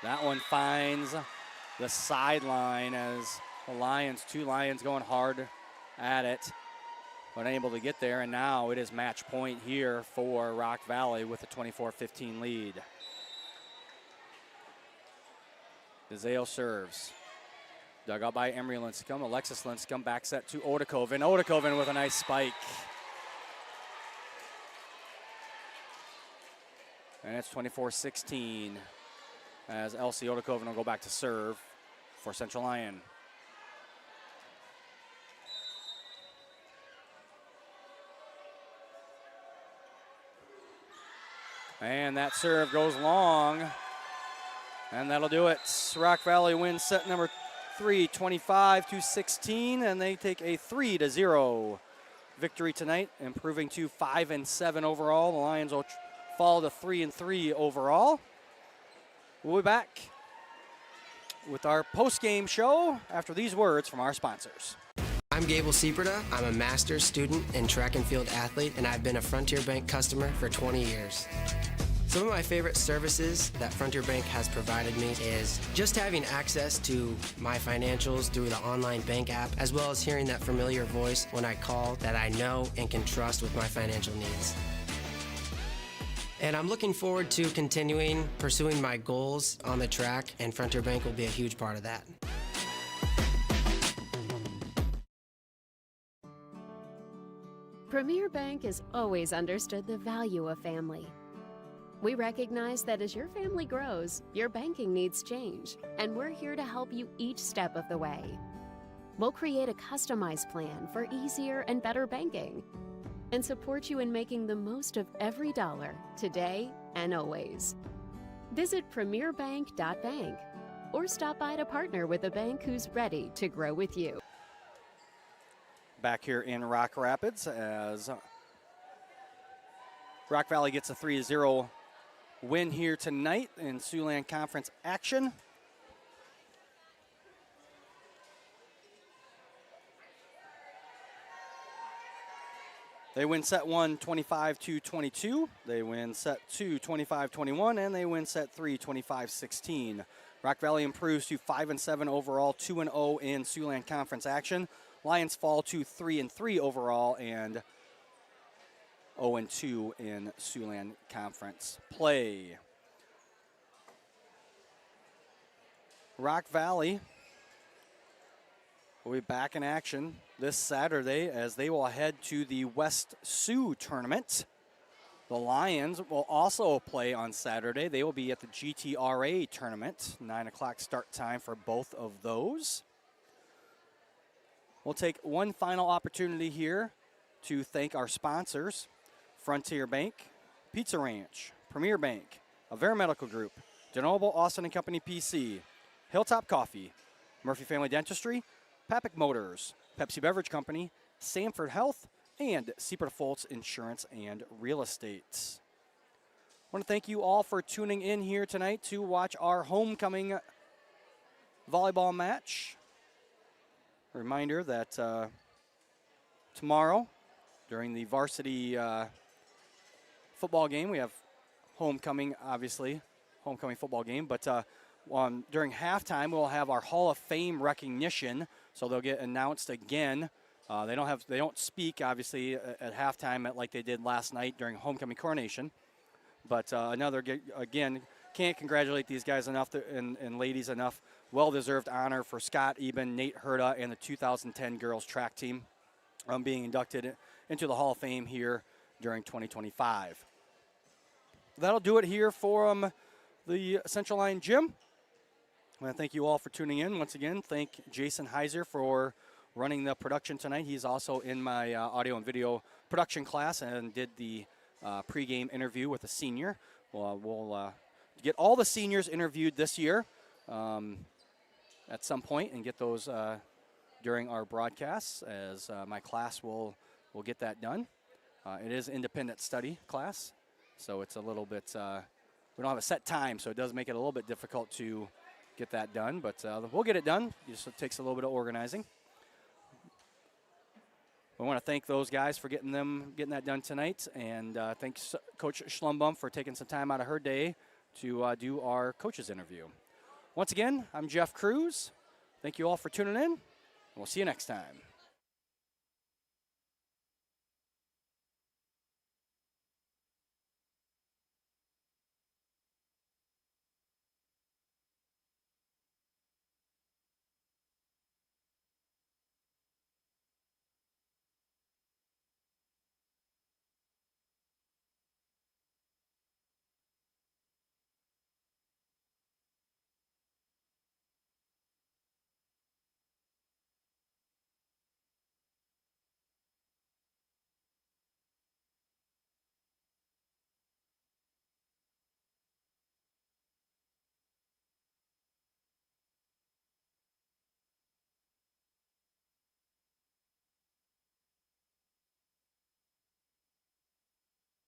That one finds the sideline as the Lions, 2 Lions going hard at it, but unable to get there. And now it is match point here for Rock Valley with a 24-15 lead. DeZeo serves. Dug out by Emery Linscomb. Alexis Linscomb back set to Odekoven. Odekoven with a nice spike. And it's 24-16 as Elsie Odekoven will go back to serve for Central Lyon. And that serve goes long. And that'll do it. Rock Valley wins set number 3, 25-16, and they take a 3-0 victory tonight, improving to 5-7 overall. The Lions will fall to 3-3 overall. We'll be back with our post-game show after these words from our sponsors. I'm Gable Sieperda. I'm a master's student and track and field athlete, and I've been a Frontier Bank customer for 20 years. Some of my favorite services that Frontier Bank has provided me is just having access to my financials through the online bank app, as well as hearing that familiar voice when I call that I know and can trust with my financial needs. And I'm looking forward to continuing pursuing my goals on the track, and Frontier Bank will be a huge part of that. Premier Bank has always understood the value of family. We recognize that as your family grows, your banking needs change, and we're here to help you each step of the way. We'll create a customized plan for easier and better banking and support you in making the most of every dollar, today and always. Visit premierbank.bank or stop by to partner with a bank who's ready to grow with you. Back here in Rock Rapids as Rock Valley gets a 3-0 win here tonight in Siouxland Conference action. They win set 1 25-22. They win set 2 25-21, and they win set 3 25-16. Rock Valley improves to 5-7 overall, 2-0 in Siouxland Conference action. Lions fall to 3-3 overall and 0-2 in Siouxland Conference play. Rock Valley will be back in action this Saturday as they will head to the West Sioux tournament. The Lions will also play on Saturday. They will be at the GTRA tournament, 9 o'clock start time for both of those. We'll take one final opportunity here to thank our sponsors: Frontier Bank, Pizza Ranch, Premier Bank, Avera Medical Group, DeNoble Austin & Company PC, Hilltop Coffee, Murphy Family Dentistry, Papic Motors, Pepsi Beverage Company, Sanford Health, and Sieperda Foltz Insurance and Real Estate. I want to thank you all for tuning in here tonight to watch our homecoming volleyball match. A reminder that tomorrow, during the varsity football game, we have homecoming, obviously, homecoming football game, but during halftime, we'll have our Hall of Fame recognition, so they'll get announced again They don't speak obviously at halftime like they did last night during homecoming coronation. But again, can't congratulate these guys enough and ladies enough. Well-deserved honor for Scott Eben, Nate Herta, and the 2010 girls track team being inducted into the Hall of Fame here during 2025. That'll do it here for the Central Lyon Gym. I want to thank you all for tuning in. Once again, thank Jason Heiser for running the production tonight. He's also in my audio and video production class and did the pregame interview with a senior. We'll get all the seniors interviewed this year at some point and get those during our broadcasts, as my class will get that done. It is an independent study class, so it's a little bit, we don't have a set time, so it does make it a little bit difficult to get that done, but we'll get it done. Just it takes a little bit of organizing. We want to thank those guys for getting that done tonight, and thanks Coach Schlumbum for taking some time out of her day to do our coaches interview. Once again, I'm Jeff Cruz. Thank you all for tuning in. We'll see you next time.